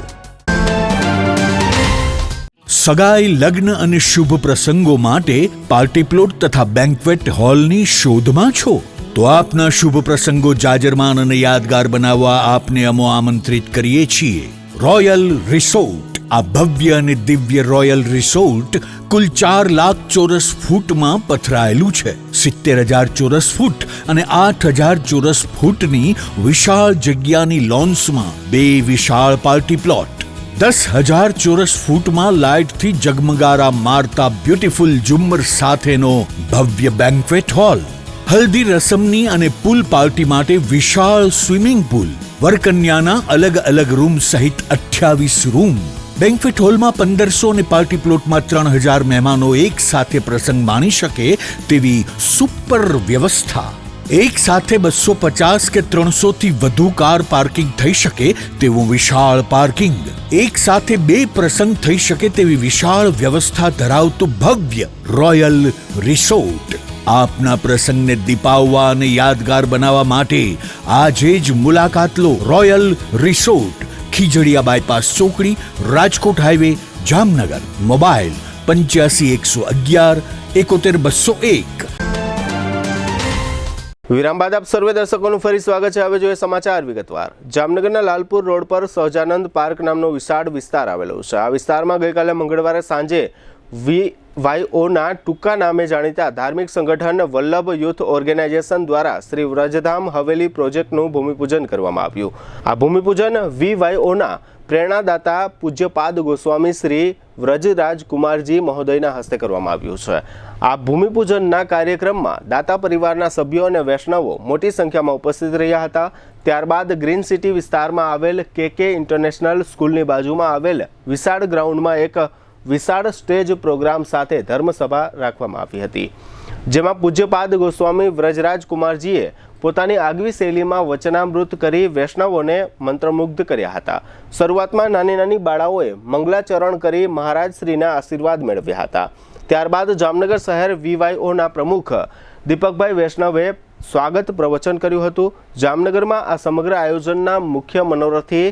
Speaker 3: સગાઈ, લગ્ન અને શુભ પ્રસંગો માટે પાર્ટી પ્લોટ તથા બેન્ક્વેટ હોલની શોધમાં છો? તો આપના શુભ પ્રસંગો જાજરમાન અને યાદગાર બનાવવા આપને અમો આમંત્રિત કરીએ છીએ. Royal resort. આ ભવ્ય અને દિવ્ય રોયલ રિસોર્ટ કુલ 4 લાખ ચોરસ ફૂટમાં પથરાયેલું છે. 70,000 ચોરસ ફૂટ અને 8,000 ચોરસ ફૂટની વિશાળ જગ્યાની લોન્સમાં 2 વિશાળ પાર્ટી પ્લોટ, 10,000 ચોરસ ફૂટમાં લાઇટથી જગમગારા મારતા બ્યુટીફુલ ઝુમ્મર સાથેનો ભવ્ય બેન્ક્વેટ હોલ, હલ્દી રસમની અને પૂલ પાર્ટી માટે વિશાળ સ્વિમિંગ પૂલ, વરકન્યાના અલગ અલગ રૂમ સહિત 28 રૂમ. બેન્ક્વેટ હોલમાં 1500 અને પાર્ટી પ્લોટમાં 3,000 મહેમાનો એક સાથે પ્રસંગ માણી શકે તેવી સુપર વ્યવસ્થા. એક સાથે 250 કે 300 થી વધુ કાર પાર્કિંગ થઈ શકે તેવું વિશાળ પાર્કિંગ. એક સાથે 2 પ્રસંગ થઈ શકે તેવી વિશાળ વ્યવસ્થા ધરાવતું ભવ્ય રોયલ રિસોર્ટ. આપના પ્રસંગને દીપાવવા અને યાદગાર બનાવવા માટે આજે જ મુલાકાત લો. રોયલ રિસોર્ટ, ખીજડીયા બાયપાસ ચોકડી, રાજકોટ હાઈવે, જામનગર. મોબાઈલ 85 111 71 201.
Speaker 2: વિરામ બાદ આપ સર્વે દર્શકોનું ફરી સ્વાગત છે. હવે જોઈએ સમાચાર વિગતવાર. જામનગરના લાલપુર રોડ પર સહજાનંદ પાર્ક નામનો વિશાળ વિસ્તાર આવેલો છે. આ વિસ્તારમાં ગઈકાલે મંગળવારે સાંજે VYOના ટૂંકા નામે જાણીતા ધાર્મિક સંગઠન વલ્લભ યુથ ઓર્ગેનાઇઝેશન દ્વારા શ્રી વ્રજધામ હવેલી પ્રોજેક્ટનું ભૂમિપૂજન કરવામાં આવ્યું. આ ભૂમિપૂજન VYOના પ્રેરણાદાતા પૂજ્યપાદ ગોસ્વામી શ્રી વ્રજરાજકુમારજી મહોદયના હસ્તે કરવામાં આવ્યું છે. આ ભૂમિપૂજનના કાર્યક્રમમાં દાતા પરિવારના સભ્યો અને વૈષ્ણવો મોટી સંખ્યામાં ઉપસ્થિત રહ્યા હતા. ત્યારબાદ ગ્રીન સિટી વિસ્તારમાં આવેલ KK ઇન્ટરનેશનલ સ્કૂલની બાજુમાં આવેલ વિશાળ ગ્રાઉન્ડમાં એક વિશાળ સ્ટેજ પ્રોગ્રામ સાથે ધર્મસભા રાખવામાં આવી હતી, જેમાં પૂજ્યપાદ ગોસ્વામી વ્રજરાજકુમારજીએ પોતાની આગવી શૈલીમાં વચનામૃત કરી વૈષ્ણવોને મંત્રમુગ્ધ કર્યા હતા. શરૂઆતમાં નાની બાળાઓએ મંગલાચરણ કરી મહારાજશ્રીના આશીર્વાદ મેળવ્યા હતા. ત્યારબાદ જામનગર શહેર VYOના પ્રમુખ દીપકભાઈ વૈષ્ણવે સ્વાગત પ્રવચન કર્યું હતું. જામનગરમાં આ સમગ્ર આયોજનના મુખ્ય મનોરથી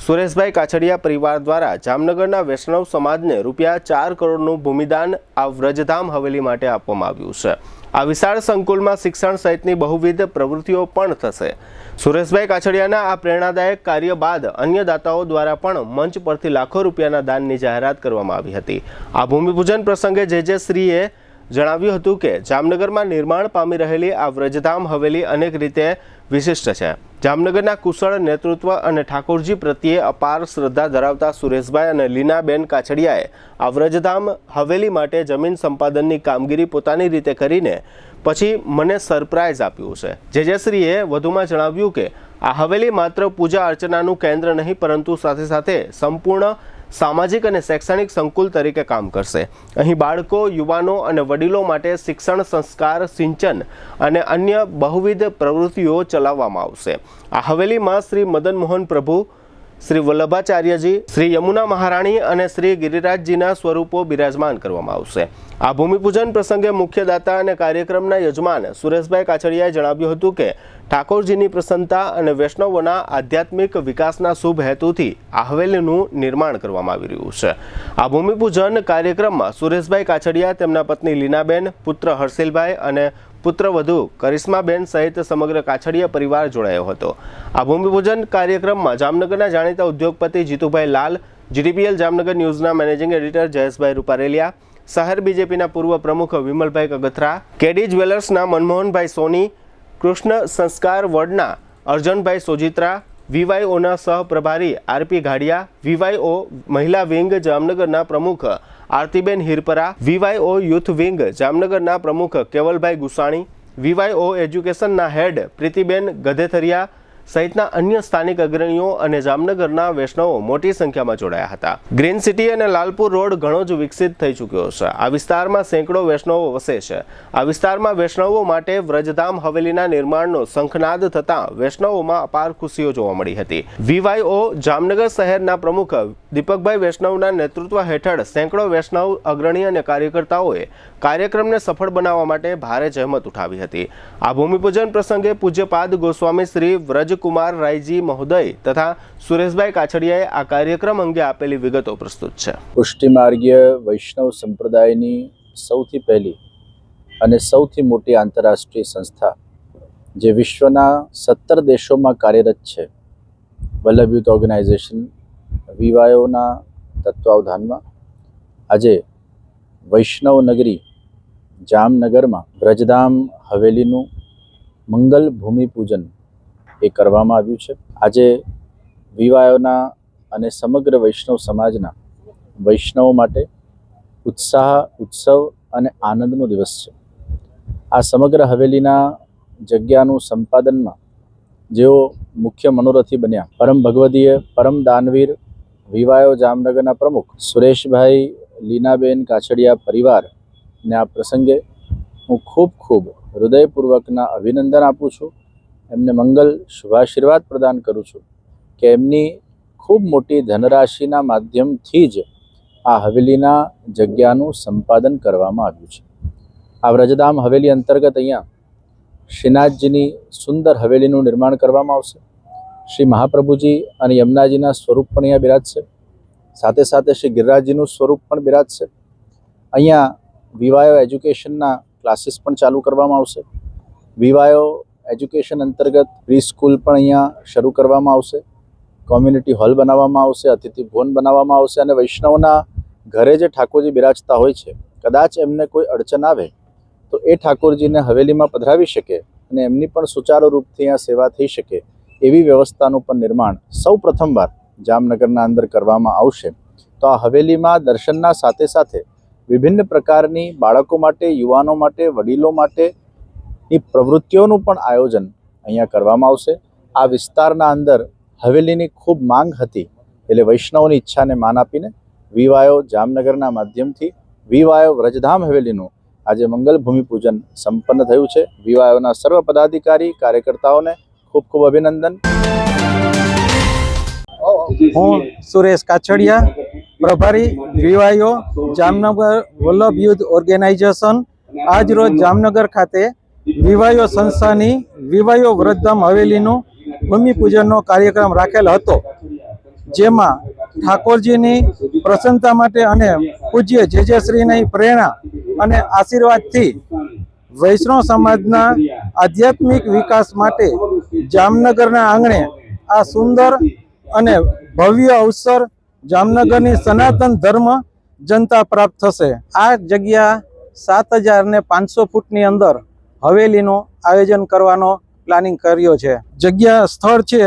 Speaker 2: સુરેશભાઈ કાછડિયા પરિવાર દ્વારા જામનગરના વૈષ્ણવ સમાજને ₹4 કરોડનું ભૂમિદાન આ વ્રજધામ હવેલી માટે આપવામાં આવ્યું છે. આ વિશાળ સંકુલમાં શિક્ષણ સહિતની બહુવિધ પ્રવૃત્તિઓ પણ થશે. સુરેશભાઈ કાછડિયાના આ પ્રેરણાદાયક કાર્ય બાદ અન્ય દાતાઓ દ્વારા પણ મંચ પરથી લાખો રૂપિયાના દાનની જાહેરાત કરવામાં આવી હતી. આ ભૂમિપૂજન પ્રસંગે જે શ્રીએ જણાવ્યું હતું કે જામનગરમાં નિર્માણ પામી રહેલી આ વ્રજધામ હવેલી અનેક રીતે વિશિષ્ટ છે. જામનગરના કુશળ નેતૃત્વ અને ઠાકોરજી પ્રત્યે અપાર શ્રદ્ધા ધરાવતા સુરેશભાઈ અને લીનાબેન કાછડિયાએ આ વ્રજધામ હવેલી માટે જમીન સંપાદનની કામગીરી પોતાની રીતે કરીને પછી મને સરપ્રાઇઝ આપ્યું છે. જેજશ્રીએ વધુમાં જણાવ્યું કે આ હવેલી માત્ર પૂજા અર્ચનાનું કેન્દ્ર નહીં, પરંતુ સાથે સાથે સંપૂર્ણ સામાજિક અને શૈક્ષણિક સંકુલ તરીકે કામ કરશે. અહીં બાળકો, યુવાનો અને વડીલો માટે શિક્ષણ, સંસ્કાર, સિંચન અને અન્ય બહુવિધ પ્રવૃત્તિઓ ચલાવવામાં આવશે. આ હવેલીમાં શ્રી મદન મોહન પ્રભુ, શ્રી વલ્લભાચાર્યજી, શ્રી યમુના મહારાણી અને શ્રી ગિરિરાજજીના સ્વરૂપો બિરાજમાન કરવામાં આવશે. આ ભૂમિપૂજન પ્રસંગે મુખ્ય દાતા અને કાર્યક્રમના યજમાન સુરેશભાઈ કાછડિયાએ જણાવ્યું હતું કે ઠાકોરજીની પ્રસન્નતા અને વૈષ્ણવોના આધ્યાત્મિક વિકાસના શુભ હેતુથી આ હવેલીનું નિર્માણ કરવામાં આવી રહ્યું છે. આ ભૂમિપૂજન કાર્યક્રમમાં સુરેશભાઈ કાછડિયા, તેમના પત્ની લીનાબેન, પુત્ર હર્ષિલભાઈ અને પુત્રવધુ કરિશ્માબેન સહિત સમગ્ર કાછડિયા પરિવાર જોડાયો હતો. આ ભૂમિપૂજન કાર્યક્રમમાં જામનગરના જાણીતા ઉદ્યોગપતિ જીતુભાઈ લાલ, GTPL જામનગર ન્યૂઝના મેનેજિંગ એડિટર જયેશભાઈ રૂપારેલિયા, શહેર BJPના પૂર્વ પ્રમુખ વિમલભાઈ કગથરા, KD જ્વેલર્સના મનમોહનભાઈ સોની, કૃષ્ણ સંસ્કાર વર્ડના અર્જનભાઈ સોજિત્રા, VYOના સહપ્રભારી RP ઘાડિયા, VYO મહિલા વિંગ જામનગરના પ્રમુખ આરતીબેન હિરપરા, VYO યુથ વિંગ જામનગરના પ્રમુખ કેવલભાઈ ગુસાણી, VYO એજ્યુકેશનના હેડ પ્રીતિબેન ગધેથરિયા સહિતના અન્ય સ્થાનિક અગ્રણીઓ અને જામનગરના વૈષ્ણવો મોટી સંખ્યામાં જોડાયા હતા. ગ્રીન સિટી અને લાલપુર રોડ ઘણો જ વિકસિત થઈ ચૂક્યો છે. આ વિસ્તારમાં સેંકડો વૈષ્ણવો વસે છે. આ વિસ્તારમાં વૈષ્ણવો માટે વ્રજધામ હવેલીના નિર્માણનો શંખનાદ થતાં વૈષ્ણવોમાં અપાર ખુશીઓ જોવા મળી હતી. VYO જામનગર શહેરના પ્રમુખ દીપકભાઈ વૈષ્ણવના નેતૃત્વ હેઠળ સેંકડો વૈષ્ણવ અગ્રણી અને કાર્યકર્તાઓએ કાર્યક્રમને સફળ બનાવવા માટે ભારે જહેમત ઉઠાવી હતી. આ ભૂમિપૂજન પ્રસંગે પૂજ્યપાદ ગોસ્વામી શ્રી વ્રજકુમાર રાયજી મહોદય તથા સુરેશભાઈ કાછડિયાએ આ કાર્યક્રમ અંગે આપેલી વિગતો પ્રસ્તુત છે.
Speaker 7: પુષ્ટિમાર્ગીય વૈષ્ણવ સંપ્રદાયની સૌથી પહેલી અને સૌથી મોટી આંતરરાષ્ટ્રીય સંસ્થા જે વિશ્વના 17 દેશોમાં કાર્યરત છે, વલ્લભ યુથ ઓર્ગેનાઇઝેશન VYOના તત્વાવધાનમાં આજે વૈષ્ણવ નગરી જામનગરમાં વ્રજધામ હવેલીનું મંગલ ભૂમિપૂજન એ કરવામાં આવ્યું છે. આજે VYOના અને સમગ્ર વૈષ્ણવ સમાજના વૈષ્ણવો માટે ઉત્સાહ, ઉત્સવ અને આનંદનો દિવસ છે. આ સમગ્ર હવેલીના જગ્યાનું સંપાદનમાં જેઓ મુખ્ય મનોરથી બન્યા, પરમ ભગવદીય, પરમ દાનવીર VYO જામનગરના પ્રમુખ સુરેશભાઈ, લીનાબેન કાછડિયા પરિવારને આ પ્રસંગે હું ખૂબ હૃદયપૂર્વકના અભિનંદન આપું છું. એમને મંગલ શુભાશીર્વાદ પ્રદાન કરું છું કે એમની ખૂબ મોટી ધનરાશિના માધ્યમથી જ આ હવેલીના જગ્યાનું સંપાદન કરવામાં આવ્યું છે. આ વ્રજધામ હવેલી અંતર્ગત અહીંયા શ્રીનાથજીની સુંદર હવેલીનું નિર્માણ કરવામાં આવશે. શ્રી મહાપ્રભુજી અને યમુનાજીના સ્વરૂપ પણ અહીંયા બિરાજશે. સાથે સાથે શ્રી ગિરિરાજજીનું સ્વરૂપ પણ બિરાજશે. અહીંયા VYO એજ્યુકેશનના ક્લાસીસ પણ ચાલુ કરવામાં આવશે. VYO એજ્યુકેશન અંતર્ગત પ્રી સ્કૂલ પણ અહીંયા શરૂ કરવામાં આવશે. કોમ્યુનિટી હોલ બનાવવામાં આવશે, અતિથિ ભવન બનાવવામાં આવશે અને વૈષ્ણવના ઘરે જે ઠાકોરજી બિરાજતા હોય છે કદાચ એમને કોઈ અડચણ આવે તો એ ઠાકોરજીને હવેલીમાં પધરાવી શકે અને એમની પણ સુચારુ રૂપથી અહીંયા સેવા થઈ શકે એવી વ્યવસ્થાનું પણ નિર્માણ સૌ પ્રથમવાર જામનગરના અંદર કરવામાં આવશે. તો આ હવેલીમાં દર્શનના સાથે સાથે વિભિન્ન પ્રકારની બાળકો માટે, યુવાનો માટે, વડીલો માટેની પ્રવૃત્તિઓનું પણ આયોજન અહીંયા કરવામાં આવશે. આ વિસ્તારના અંદર હવેલીની ખૂબ માંગ હતી એટલે વૈષ્ણવની ઈચ્છાને માન આપીને વીવાયો જામનગરના માધ્યમથી વીવાયો વ્રજધામ હવેલીનું આજે મંગલ ભૂમિપૂજન સંપન્ન થયું છે. વીવાયોના સર્વ પદાધિકારી કાર્યકર્તાઓને ખૂબ ખૂબ અભિનંદન.
Speaker 8: હું સુરેશ કાછડિયા, પ્રભારી વીવાયો જામનગર વલ્લભ યુથ ઓર્ગેનાઇઝેશન, આજ રોજ જામનગર ખાતે વીવાયો સંસ્થાની વીવાયો વ્રજધામ હવેલીનું ભૂમિપૂજનનો કાર્યક્રમ રાખેલ હતો, જેમાં ઠાકોરજીની પ્રસન્નતા માટે અને પૂજ્ય જે શ્રીની પ્રેરણા અને આશીર્વાદથી વૈષ્ણવ સમાજના આધ્યાત્મિક વિકાસ માટે જામનગરના આંગણે આ સુંદર અને ભવ્ય અવસર જામનગરની સનાતન ધર્મ જનતા પ્રાપ્ત થશે. આ જગ્યા 7500 ફૂટની અંદર હવેલીનું આયોજન કરવાનો પ્લાનિંગ કર્યો છે. જગ્યા સ્થળ છે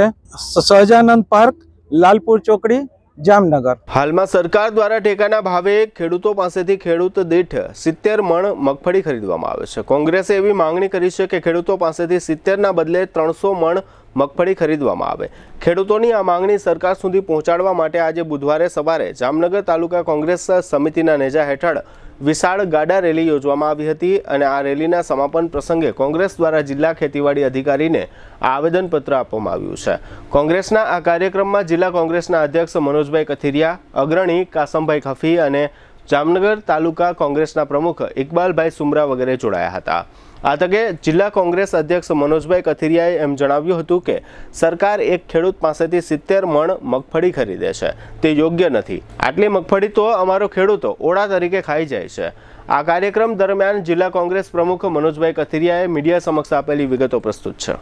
Speaker 8: સહજાનંદ પાર્ક, લાલપુર ચોકડી, જામનગર.
Speaker 2: હાલમાં સરકાર દ્વારા ટેકાના ભાવે ખેડૂતો પાસેથી ખેડૂત દીઠ 70 મણ મગફળી ખરીદવામાં આવે છે. કોંગ્રેસે એવી માંગણી કરી છે કે ખેડૂતો પાસેથી 70ના બદલે 300 મણ મગફળી ખરીદવામાં આવે. ખેડૂતોની આ માંગણી સરકાર સુધી પહોંચાડવા માટે આજે બુધવારે સવારે જામનગર તાલુકા કોંગ્રેસ સમિતિના નેજા હેઠળ વિશાળ ગાડા રેલી યોજવામાં આવી હતી અને આ રેલીના સમાપન પ્રસંગે કોંગ્રેસ દ્વારા જિલ્લા ખેતીવાડી અધિકારીને આવેદનપત્ર આપવામાં આવ્યું છે. કોંગ્રેસના આ કાર્યક્રમમાં જિલ્લા કોંગ્રેસના અધ્યક્ષ મનોજભાઈ કથિરિયા, અગ્રણી કાસમભાઈ ખફી અને જામનગર તાલુકા કોંગ્રેસના પ્રમુખ ઇકબાલભાઈ સુમરા વગેરે જોડાયા હતા. આ તકે જિલ્લા કોંગ્રેસ અધ્યક્ષ મનોજભાઈ કથિરિયાએ એમ જણાવ્યું હતું કે સરકાર એક ખેડૂત પાસેથી 70 મણ મગફળી ખરીદે છે, તે યોગ્ય નથી. આટલી મગફળી તો અમારો ખેડૂતો ઓળા તરીકે ખાઈ જાય છે. આ કાર્યક્રમ દરમિયાન જિલ્લા કોંગ્રેસ પ્રમુખ મનોજભાઈ કથિરિયાએ મીડિયા સમક્ષ આપેલી વિગતો પ્રસ્તુત છે.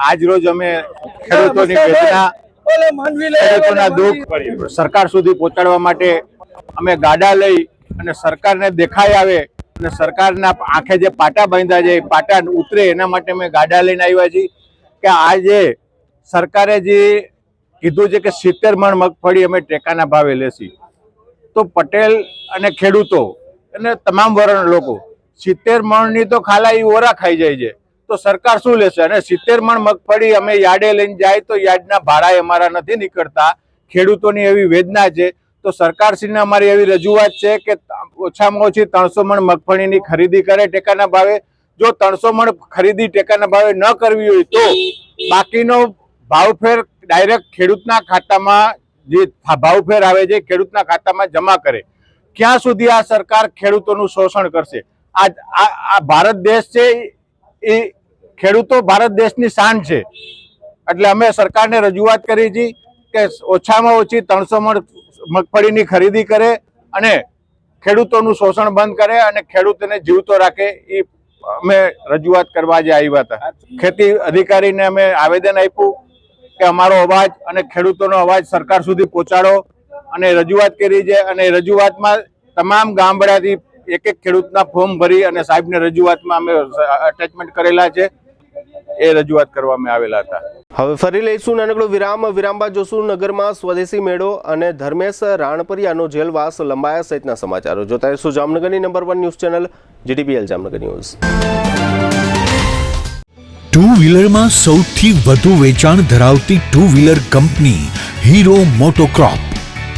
Speaker 9: આજ રોજ અમે ખેડૂતોની વેદના, ખેડૂતોના દુઃખ સરકાર સુધી પહોંચાડવા માટે અમે ગાડા લઈ અને સરકારને દેખાઈ આવે અને સરકારના આંખે જે પાટા બાંધ્યા છે એ પાટા ઉતરે એના માટે અમે ગાડા લઈને આવ્યા છીએ કે આજે સરકારે જે કીધું છે કે 70 મણ મગફળી અમે ટેકાના ભાવે લેશી, તો પટેલ અને ખેડૂતો અને તમામ વર્ણ લોકો 70 મણની તો ખાલા એ ઓરા ખાઈ જાય છે, તો સરકાર શું લેશે? અને 70 મણ મગફળી અમે યાર્ડે લઈને જાય તો યાર્ડના ભાડા અમારા નથી નીકળતા. ખેડૂતોની એવી વેદના છે. તો સરકારશ્રીને અમારી એવી રજૂઆત છે કે ઓછામાં ઓછી 300 મણ મગફળીની ખરીદી કરે ટેકાના ભાવે. જો 300 મણ ખરીદી ટેકાના ભાવે ન કરવી હોય તો બાકીનો ભાવફેર ડાયરેક્ટ ખેડૂતના ખાતામાં, જે ભાવફેર આવે છે ખેડૂતના ખાતામાં જમા કરે. ક્યાં સુધી આ સરકાર ખેડૂતોનું શોષણ કરશે? આ ભારત દેશ છે, એ ખેડૂતો ભારત દેશની શાન છે. એટલે અમે સરકારને રજૂઆત કરી છે કે ઓછામાં ઓછી 300 મણ મગફળીની ખરીદી કરે અને ખેડૂતોનું શોષણ બંધ કરે અને ખેડૂતોને જીવતો રાખે. એ અમે રજૂઆત કરવા જે આવ્યા હતા. ખેતી અધિકારીને અમે આવેદન આપ્યું કે અમારો અવાજ અને ખેડૂતોનો અવાજ સરકાર સુધી પહોંચાડો અને રજૂઆત કરી છે. અને રજૂઆતમાં તમામ ગામડાથી એક ખેડૂતના ફોર્મ ભરી અને સાહેબને રજૂઆતમાં અમે અટેચમેન્ટ કરેલા છે. એ રજૂઆત કરવામાં આવેલા હતા.
Speaker 2: હવે ફરી લઈશું નાનકડો વિરામ બાદ જોશું નગરમાં સ્વદેશી મેળો અને ધર્મેશ રાણપરિયાનો જેલવાસ લંબાયા સહિતના સમાચારો. જોતા રહીશું જામનગરની number 1 news channel GTPL Jamnagar news.
Speaker 3: Two વ્હીલરમાં સૌથી વધુ વેચાણ ધરાવતી two wheeler company Hero MotoCorp.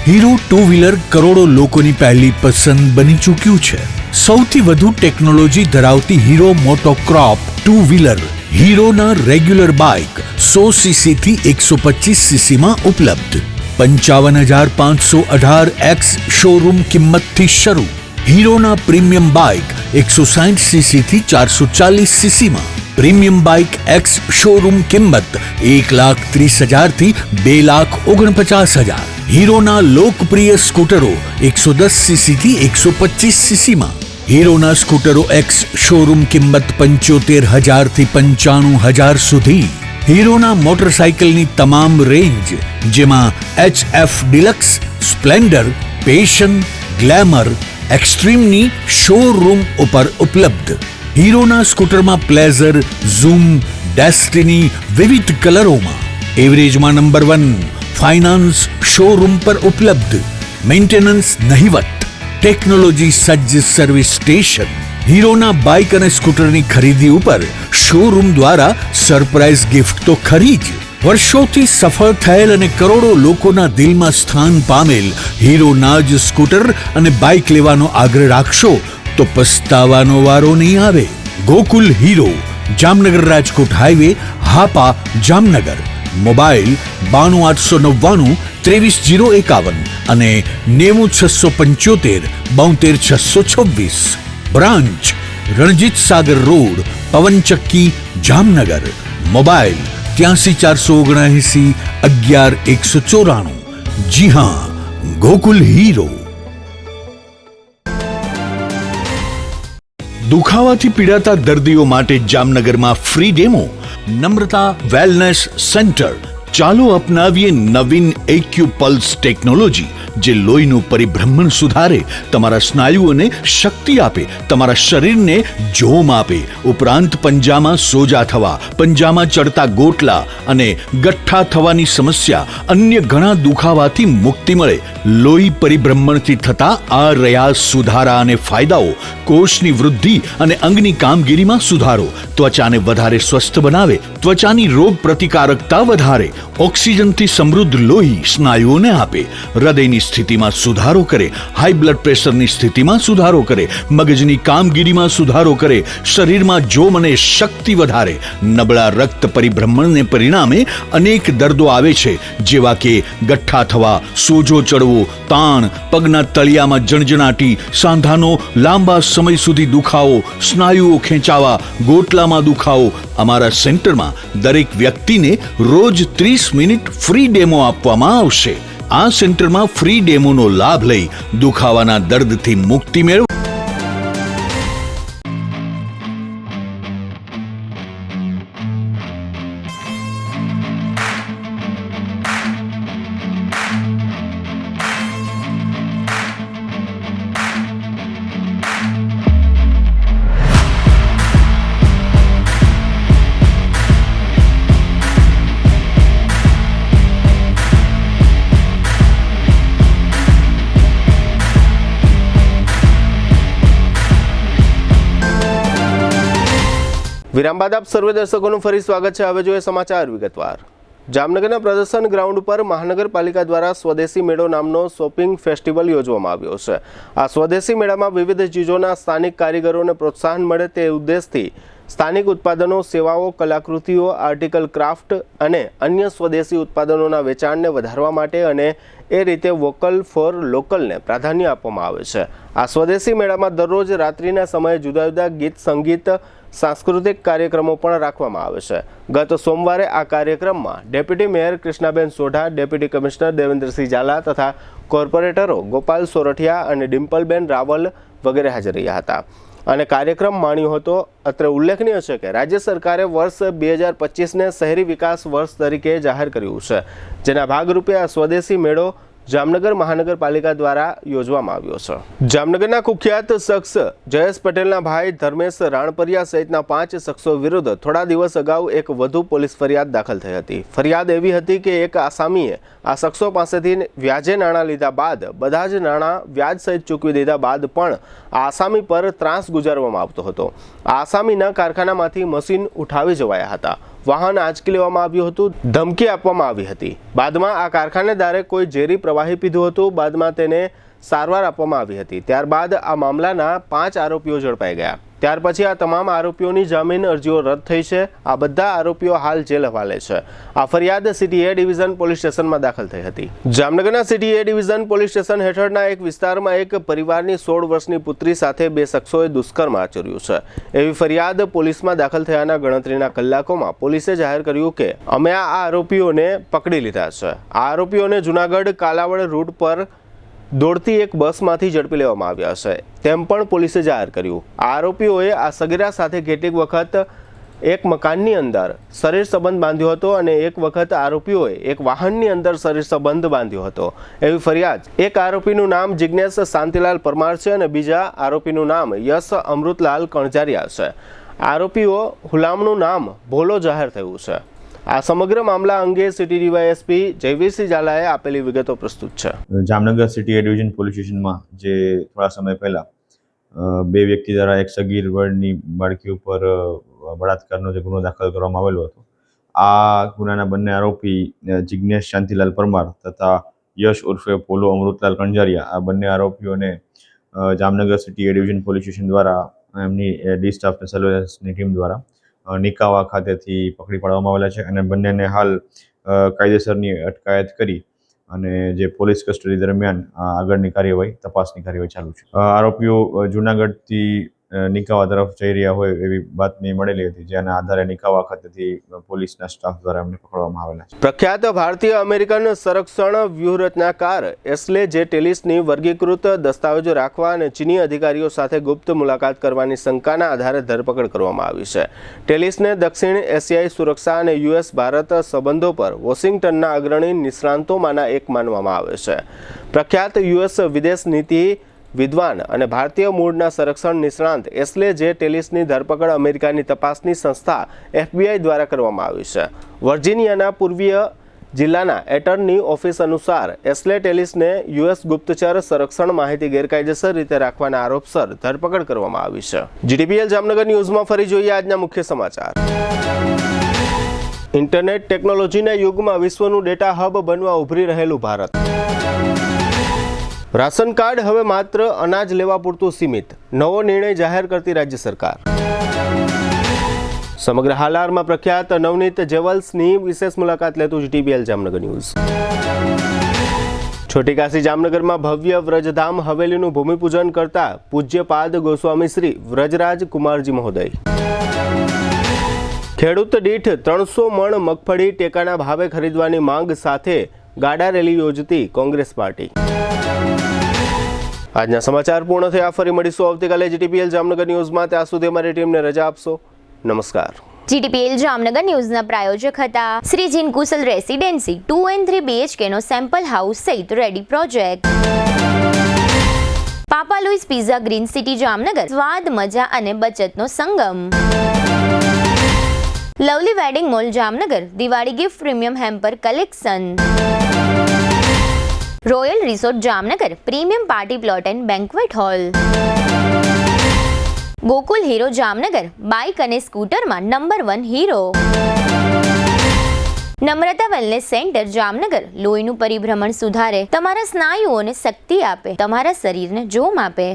Speaker 3: Hero two wheeler કરોડો લોકોની પહેલી પસંદ બની ચૂક્યું છે. સૌથી વધુ ટેકનોલોજી ધરાવતી હીરો મોટોક્રોપ ટુ વ્હીલર હીરોના રેગ્યુલર બાઇક 100cc થી 125cc માં ઉપલબ્ધ. 55,518 શોરૂમ કિંમતથી શરૂ. હીરોના પ્રીમિયમ બાઇક 160cc થી 440cc માં. પ્રીમિયમ બાઇક એક્સ શોરૂમ કિંમત 1,30,000 થી 2,49,000. હીરોના લોકપ્રિય સ્કૂટરો 110cc થી 125cc માં. હીરોના સ્કૂટરો એક્સ શોરૂમ કિંમત 75,000 થી 95,000 સુધી. હીરોના મોટરસાઇકલની તમામ રેન્જ, જેમાં HF Deluxe, Splendor, Passion, Glamour, એક્સ્ટ્રીમની શોરૂમ ઉપર ઉપલબ્ધ. હીરોના સ્કૂટરમાં પ્લેઝર, ઝૂમ, ડેસ્ટિની વિવિધ કલરોમાં. એવરેજમાં નંબર 1. ફાઇનાન્સ શોરૂમ પર ઉપલબ્ધ. મેન્ટેનન્સ નહિવત. ટેકનોલોજી સજ્જ સર્વિસ સ્ટેશન. હીરોના બાઇક અને સ્કૂટરની ખરીદી ઉપર શોરૂમ દ્વારા સરપ્રાઇઝ ગિફ્ટ તો ખરી જ. વર્ષોથી સફળ થયેલ અને કરોડો લોકોના દિલમાં સ્થાન પામેલ હીરોના જ સ્કૂટર અને બાઇક લેવાનો આગ્રહ રાખશો તો પસ્તાવાનો વારો નહીં આવે. Gokul Hero, Jamnagar Rajkot highway, Hapa, Jamnagar. Mobile 92 899 23051 અને 90675 72626. Branch Ranjit Sagar road, પવનચક્કી, Jamnagar. Mobile 83 479 11 194. જી હા, ગોકુલ હીરો. દુખાવાથી પીડાતા દર્દીઓ માટે જામનગરમાં ફ્રી ડેમો. નમ્રતા વેલનેસ સેન્ટર. ચાલો અપનાવીએ નવીન એક્યુપલ્સ ટેકનોલોજી, જે લોહીનું પરિભ્રમણ સુધારે, તમારા સ્નાયુઓને શક્તિ આપે, તમારા શરીરને જોમ આપે. ઉપરાંત પંજામાં સોજા થવા, પંજામાં ચડતા ગોટલા અને ગઠ્ઠા થવાની સમસ્યા, અન્ય ઘણા દુખાવાથી મુક્તિ મળે. લોહી પરિભ્રમણથી થતા આ રહ્યા સુધારા અને ફાયદાઓ. કોષની વૃદ્ધિ અને અંગની કામગીરીમાં સુધારો. ત્વચાને વધારે સ્વસ્થ બનાવે, ત્વચાની રોગ પ્રતિકારકતા વધારે. ઓક્સિજનથી સમૃદ્ધ લોહી સ્નાયુઓને આપે. હૃદયની સ્થિતિમાં સુધારો કરે, હાઈ બ્લડ પ્રેશરની સ્થિતિમાં સુધારો કરે, મગજની કામગીરીમાં સુધારો કરે, શરીરમાં જોમ અને શક્તિ વધારે. નબળા રક્ત પરિભ્રમણને પરિણામે અનેક દર્દો આવે છે, જેવા કે ગઠ્ઠા થવા, સોજો ચડવો, તાણ, પગના તળિયામાં જણજણાટી, સાંધાનો લાંબા સમય સુધી દુખાવો, સ્નાયુઓ ખેંચાવા, ગોટલામાં દુખાવો. અમારા સેન્ટરમાં દરેક વ્યક્તિને રોજ 30 મિનિટ ફ્રી ડેમો આપવામાં આવશે. આ સેન્ટરમાં ફ્રી ડેમોનો લાભ લઈ દુખાવાના દર્દથી મુક્તિ મેળવો.
Speaker 2: વિરામ બાદ આપ સર્વે દર્શકોનું ફરી સ્વાગત છે. હવે જોઈએ સમાચાર વિગતવાર. જામનગરના પ્રદર્શન ગ્રાઉન્ડ પર મહાનગરપાલિકા દ્વારા સ્વદેશી મેળો નામનો શોપિંગ ફેસ્ટિવલ યોજવામાં આવ્યો છે. આ સ્વદેશી મેળામાં વિવિધ ચીજોના સ્થાનિક કારીગરોને પ્રોત્સાહન મળે તે ઉદ્દેશથી સ્થાનિક ઉત્પાદનો, સેવાઓ, કલાકૃતિઓ, આર્ટિકલ ક્રાફ્ટ અને અન્ય સ્વદેશી ઉત્પાદનોના વેચાણને વધારવા માટે અને એ રીતે વોકલ ફોર લોકલને પ્રાધાન્ય આપવામાં આવે છે. આ સ્વદેશી મેળામાં દરરોજ રાત્રિના સમયે જુદા જુદા ગીત, સંગીત, સાંસ્કૃતિક કાર્યક્રમો પણ રાખવામાં આવે છે. ગત સોમવારે આ કાર્યક્રમમાં deputy mayor Krishnaben Sodha, deputy commissioner Devendrasinh Jhala તથા કોર્પોરેટરો ગોપાલ સોરઠિયા અને ડિમ્પલબેન રાવલ વગેરે હાજર રહ્યા હતા અને કાર્યક્રમ માણ્યો હતો. અત્રે ઉલ્લેખનીય છે કે રાજ્ય સરકારે વર્ષ 2025ને શહેરી વિકાસ વર્ષ તરીકે જાહેર કર્યું છે, જેના ભાગરૂપે આ સ્વદેશી મેળો જામનગર મહાનગરપાલિકા દ્વારા યોજવામાં આવ્યો છે. જામનગરના કુખ્યાત શખ્સ જયેશ પટેલના ભાઈ ધર્મેશ રાણપરિયા સહિતના 5 શખ્સો વિરુદ્ધ થોડા દિવસ અગાઉ એક વધુ પોલીસ ફરિયાદ દાખલ થઈ હતી. ફરિયાદ એવી હતી કે એક આસામીએ આ શખ્સો પાસેથી વ્યાજે નાણાં લીધા બાદ બધા જ નાણાં વ્યાજ સહિત ચૂકવી દીધા બાદ પણ આ આસામી પર ત્રાસ ગુજારવામાં આવતો હતો. આ આસામીના કારખાનામાંથી મશીન ઉઠાવી જવાયા હતા, વાહન આંચકી લેવામાં આવ્યું હતું, ધમકી આપવામાં આવી હતી. બાદમાં આ કારખાનેદારે કોઈ ઝેરી પ્રવાહી પીધું હતું. બાદમાં તેને સારવાર આપવામાં આવી હતી. ત્યારબાદ આ મામલાના 5 આરોપીઓ ઝડપાઈ ગયા. ત્યાર પછી આ તમામ આરોપીઓની જામીન અરજીઓ રદ થઈ છે. આ બધા આરોપીઓ હાલ જેલ હવાલે છે. આ ફરિયાદ સિટી એ ડિવિઝન પોલીસ સ્ટેશનમાં દાખલ થઈ હતી. જામનગરના સિટી એ ડિવિઝન પોલીસ સ્ટેશન હેઠળના એક વિસ્તારમાં એક પરિવારની 16 વર્ષની પુત્રી સાથે 2 શખ્સોએ દુષ્કર્મ આચર્યું છે. એવી ફરિયાદ પોલીસમાં દાખલ થયાના ગણતરીના કલાકોમાં પોલીસે જાહેર કર્યું કે અમે આ આરોપીઓને પકડી લીધા છે. આ આરોપીઓને જૂનાગઢ કાલાવડ રૂટ પર દોડતી એક બસમાંથી ઝડપી લેવામાં આવ્યા છે તેમ પણ પોલીસે જાહેર કર્યું. આ આરોપીઓએ આ સગીરા સાથે કેટલીક વખત એક મકાનની અંદર શરીર સંબંધ બાંધ્યો હતો અને એક વખત આરોપીઓએ એક વાહનની અંદર શરીર સંબંધ બાંધ્યો હતો એવી ફરિયાદ. એક આરોપીનું નામ જિજ્ઞેશ શાંતિલાલ પરમાર છે અને બીજા આરોપીનું નામ યશ અમૃતલાલ કણજારિયા છે. આરોપીઓ હુલામનું નામ ભોલો જાહેર થયું છે. આ સમગ્ર મામલા અંગે સિટી ડીવાયએસપી જયવીરસિંહ ઝાલાએ આપેલી વિગતો પ્રસ્તુત છે.
Speaker 10: જામનગર સિટી એ ડિવિઝન પોલીસ સ્ટેશનમાં જે થોડા સમય પહેલા બે વ્યક્તિ દ્વારા એક સગીર વર્ગની બાળકી ઉપર બળાત્કારનો જે ગુનો દાખલ કરવામાં આવેલો હતો. આ ગુનાના બંને આરોપી જિજ્ઞેશ શાંતિલાલ પરમાર તથા યશ ઉર્ફે પોલો અમૃતલાલ કણજારિયા, આ બંને આરોપીઓને જામનગર સિટી એ ડિવિઝન પોલીસ સ્ટેશન દ્વારા એમની ડી સ્ટાફ સર્વેલન્સની ટીમ દ્વારા નિકાવા ખાતેથી પકડી પાડવામાં આવેલા છે અને બંનેને હાલ કાયદેસરની અટકાયત કરી અને જે પોલીસ કસ્ટડી દરમિયાન આગળની કાર્યવાહી, તપાસની કાર્યવાહી ચાલુ છે. આરોપીઓ જૂનાગઢથી નિકાવા તરફ જઈ રહ્યા હોય એવી બાતમી મળેલી હતી, જેના આધારે નિકાવા ખાતેથી પોલીસના સ્ટાફ દ્વારા એમને પકડવામાં આવેલા છે.
Speaker 2: પ્રખ્યાત ભારતીય અમેરિકન સંરક્ષણ વ્યૂહરચનાકાર એસ્લે જે ટેલિસની વર્ગીકૃત દસ્તાવેજો રાખવા અને ચીની અધિકારીઓ સાથે ગુપ્ત મુલાકાત કરવાની શંકાના આધારે ધરપકડ કરવામાં આવી છે. ટેલિસને દક્ષિણ એશિયાઈ સુરક્ષા અને યુએસ ભારત સંબંધો પર વોશિંગ્ટનના અગ્રણી નિષ્ણાંતોમાંના એક માનવામાં આવે છે. પ્રખ્યાત યુએસ વિદેશ નીતિ વિદ્વાન અને ભારતીય મૂળના સંરક્ષણ નિષ્ણાંત એસ્લે જે ટેલિસની ધરપકડ અમેરિકાની તપાસની સંસ્થા FBI દ્વારા કરવામાં આવી છે. વર્જિનિયાના પૂર્વીય જિલ્લાના એટર્ની ઓફિસ અનુસાર એસ્લે ટેલિસને યુએસ ગુપ્તચર સંરક્ષણ માહિતી ગેરકાયદેસર રીતે રાખવાના આરોપસર ધરપકડ કરવામાં આવી છે. GTPL જામનગર ન્યૂઝમાં ફરી જોઈએ આજના મુખ્ય સમાચાર. ઇન્ટરનેટ ટેકનોલોજીના યુગમાં વિશ્વનું ડેટા હબ બનવા ઉભરી રહેલું ભારત. રાશન કાર્ડ હવે માત્ર અનાજ લેવા પૂરતું સીમિત, નવો નિર્ણય જાહેર કરતી રાજ્ય સરકાર. સમગ્ર હાલારમાં પ્રખ્યાત નવનીત જેવલ્સની વિશેષ મુલાકાત લેતું GTPL જામનગર ન્યૂઝ. છોટી કાશી જામનગરમાં ભવ્ય વ્રજધામ હવેલીનું ભૂમિપૂજન કરતા પૂજ્યપાદ ગોસ્વામી શ્રી વ્રજરાજ કુમારજી મહોદય. ખેડૂત દીઠ 300 મણ મગફળી ટેકાના ભાવે ખરીદવાની માંગ સાથે ગાડા રેલી યોજતી કોંગ્રેસ પાર્ટી. આજના સમાચાર પૂર્ણ થયા. ફરી મળીશું આવતીકાલે GTPL જામનગર ન્યૂઝમાં. ત્યાં સુધી અમારી ટીમને રજા આપશો. નમસ્કાર.
Speaker 1: GTPL જામનગર ન્યૂઝના પ્રાયોજક હતા Shri Jin Kushal residency 2 and 3 BHK નો સેમ્પલ હાઉસ સહિત ready project. Papa Louis pizza Green City Jamnagar, સ્વાદ, મજા અને બચતનો સંગમ. Lovely wedding mall Jamnagar, Diwali gift premium hamper collection. Royal resort Jamnagar, premium party plot and banquet hall. Gokul Hero Jamnagar, bike અને સ્કૂટરમાં number 1 Hero. Namrata wellness centre Jamnagar, લોહીનું પરિભ્રમણ સુધારે, તમારા સ્નાયુઓને શક્તિ આપે, તમારા શરીરને જોમ આપે.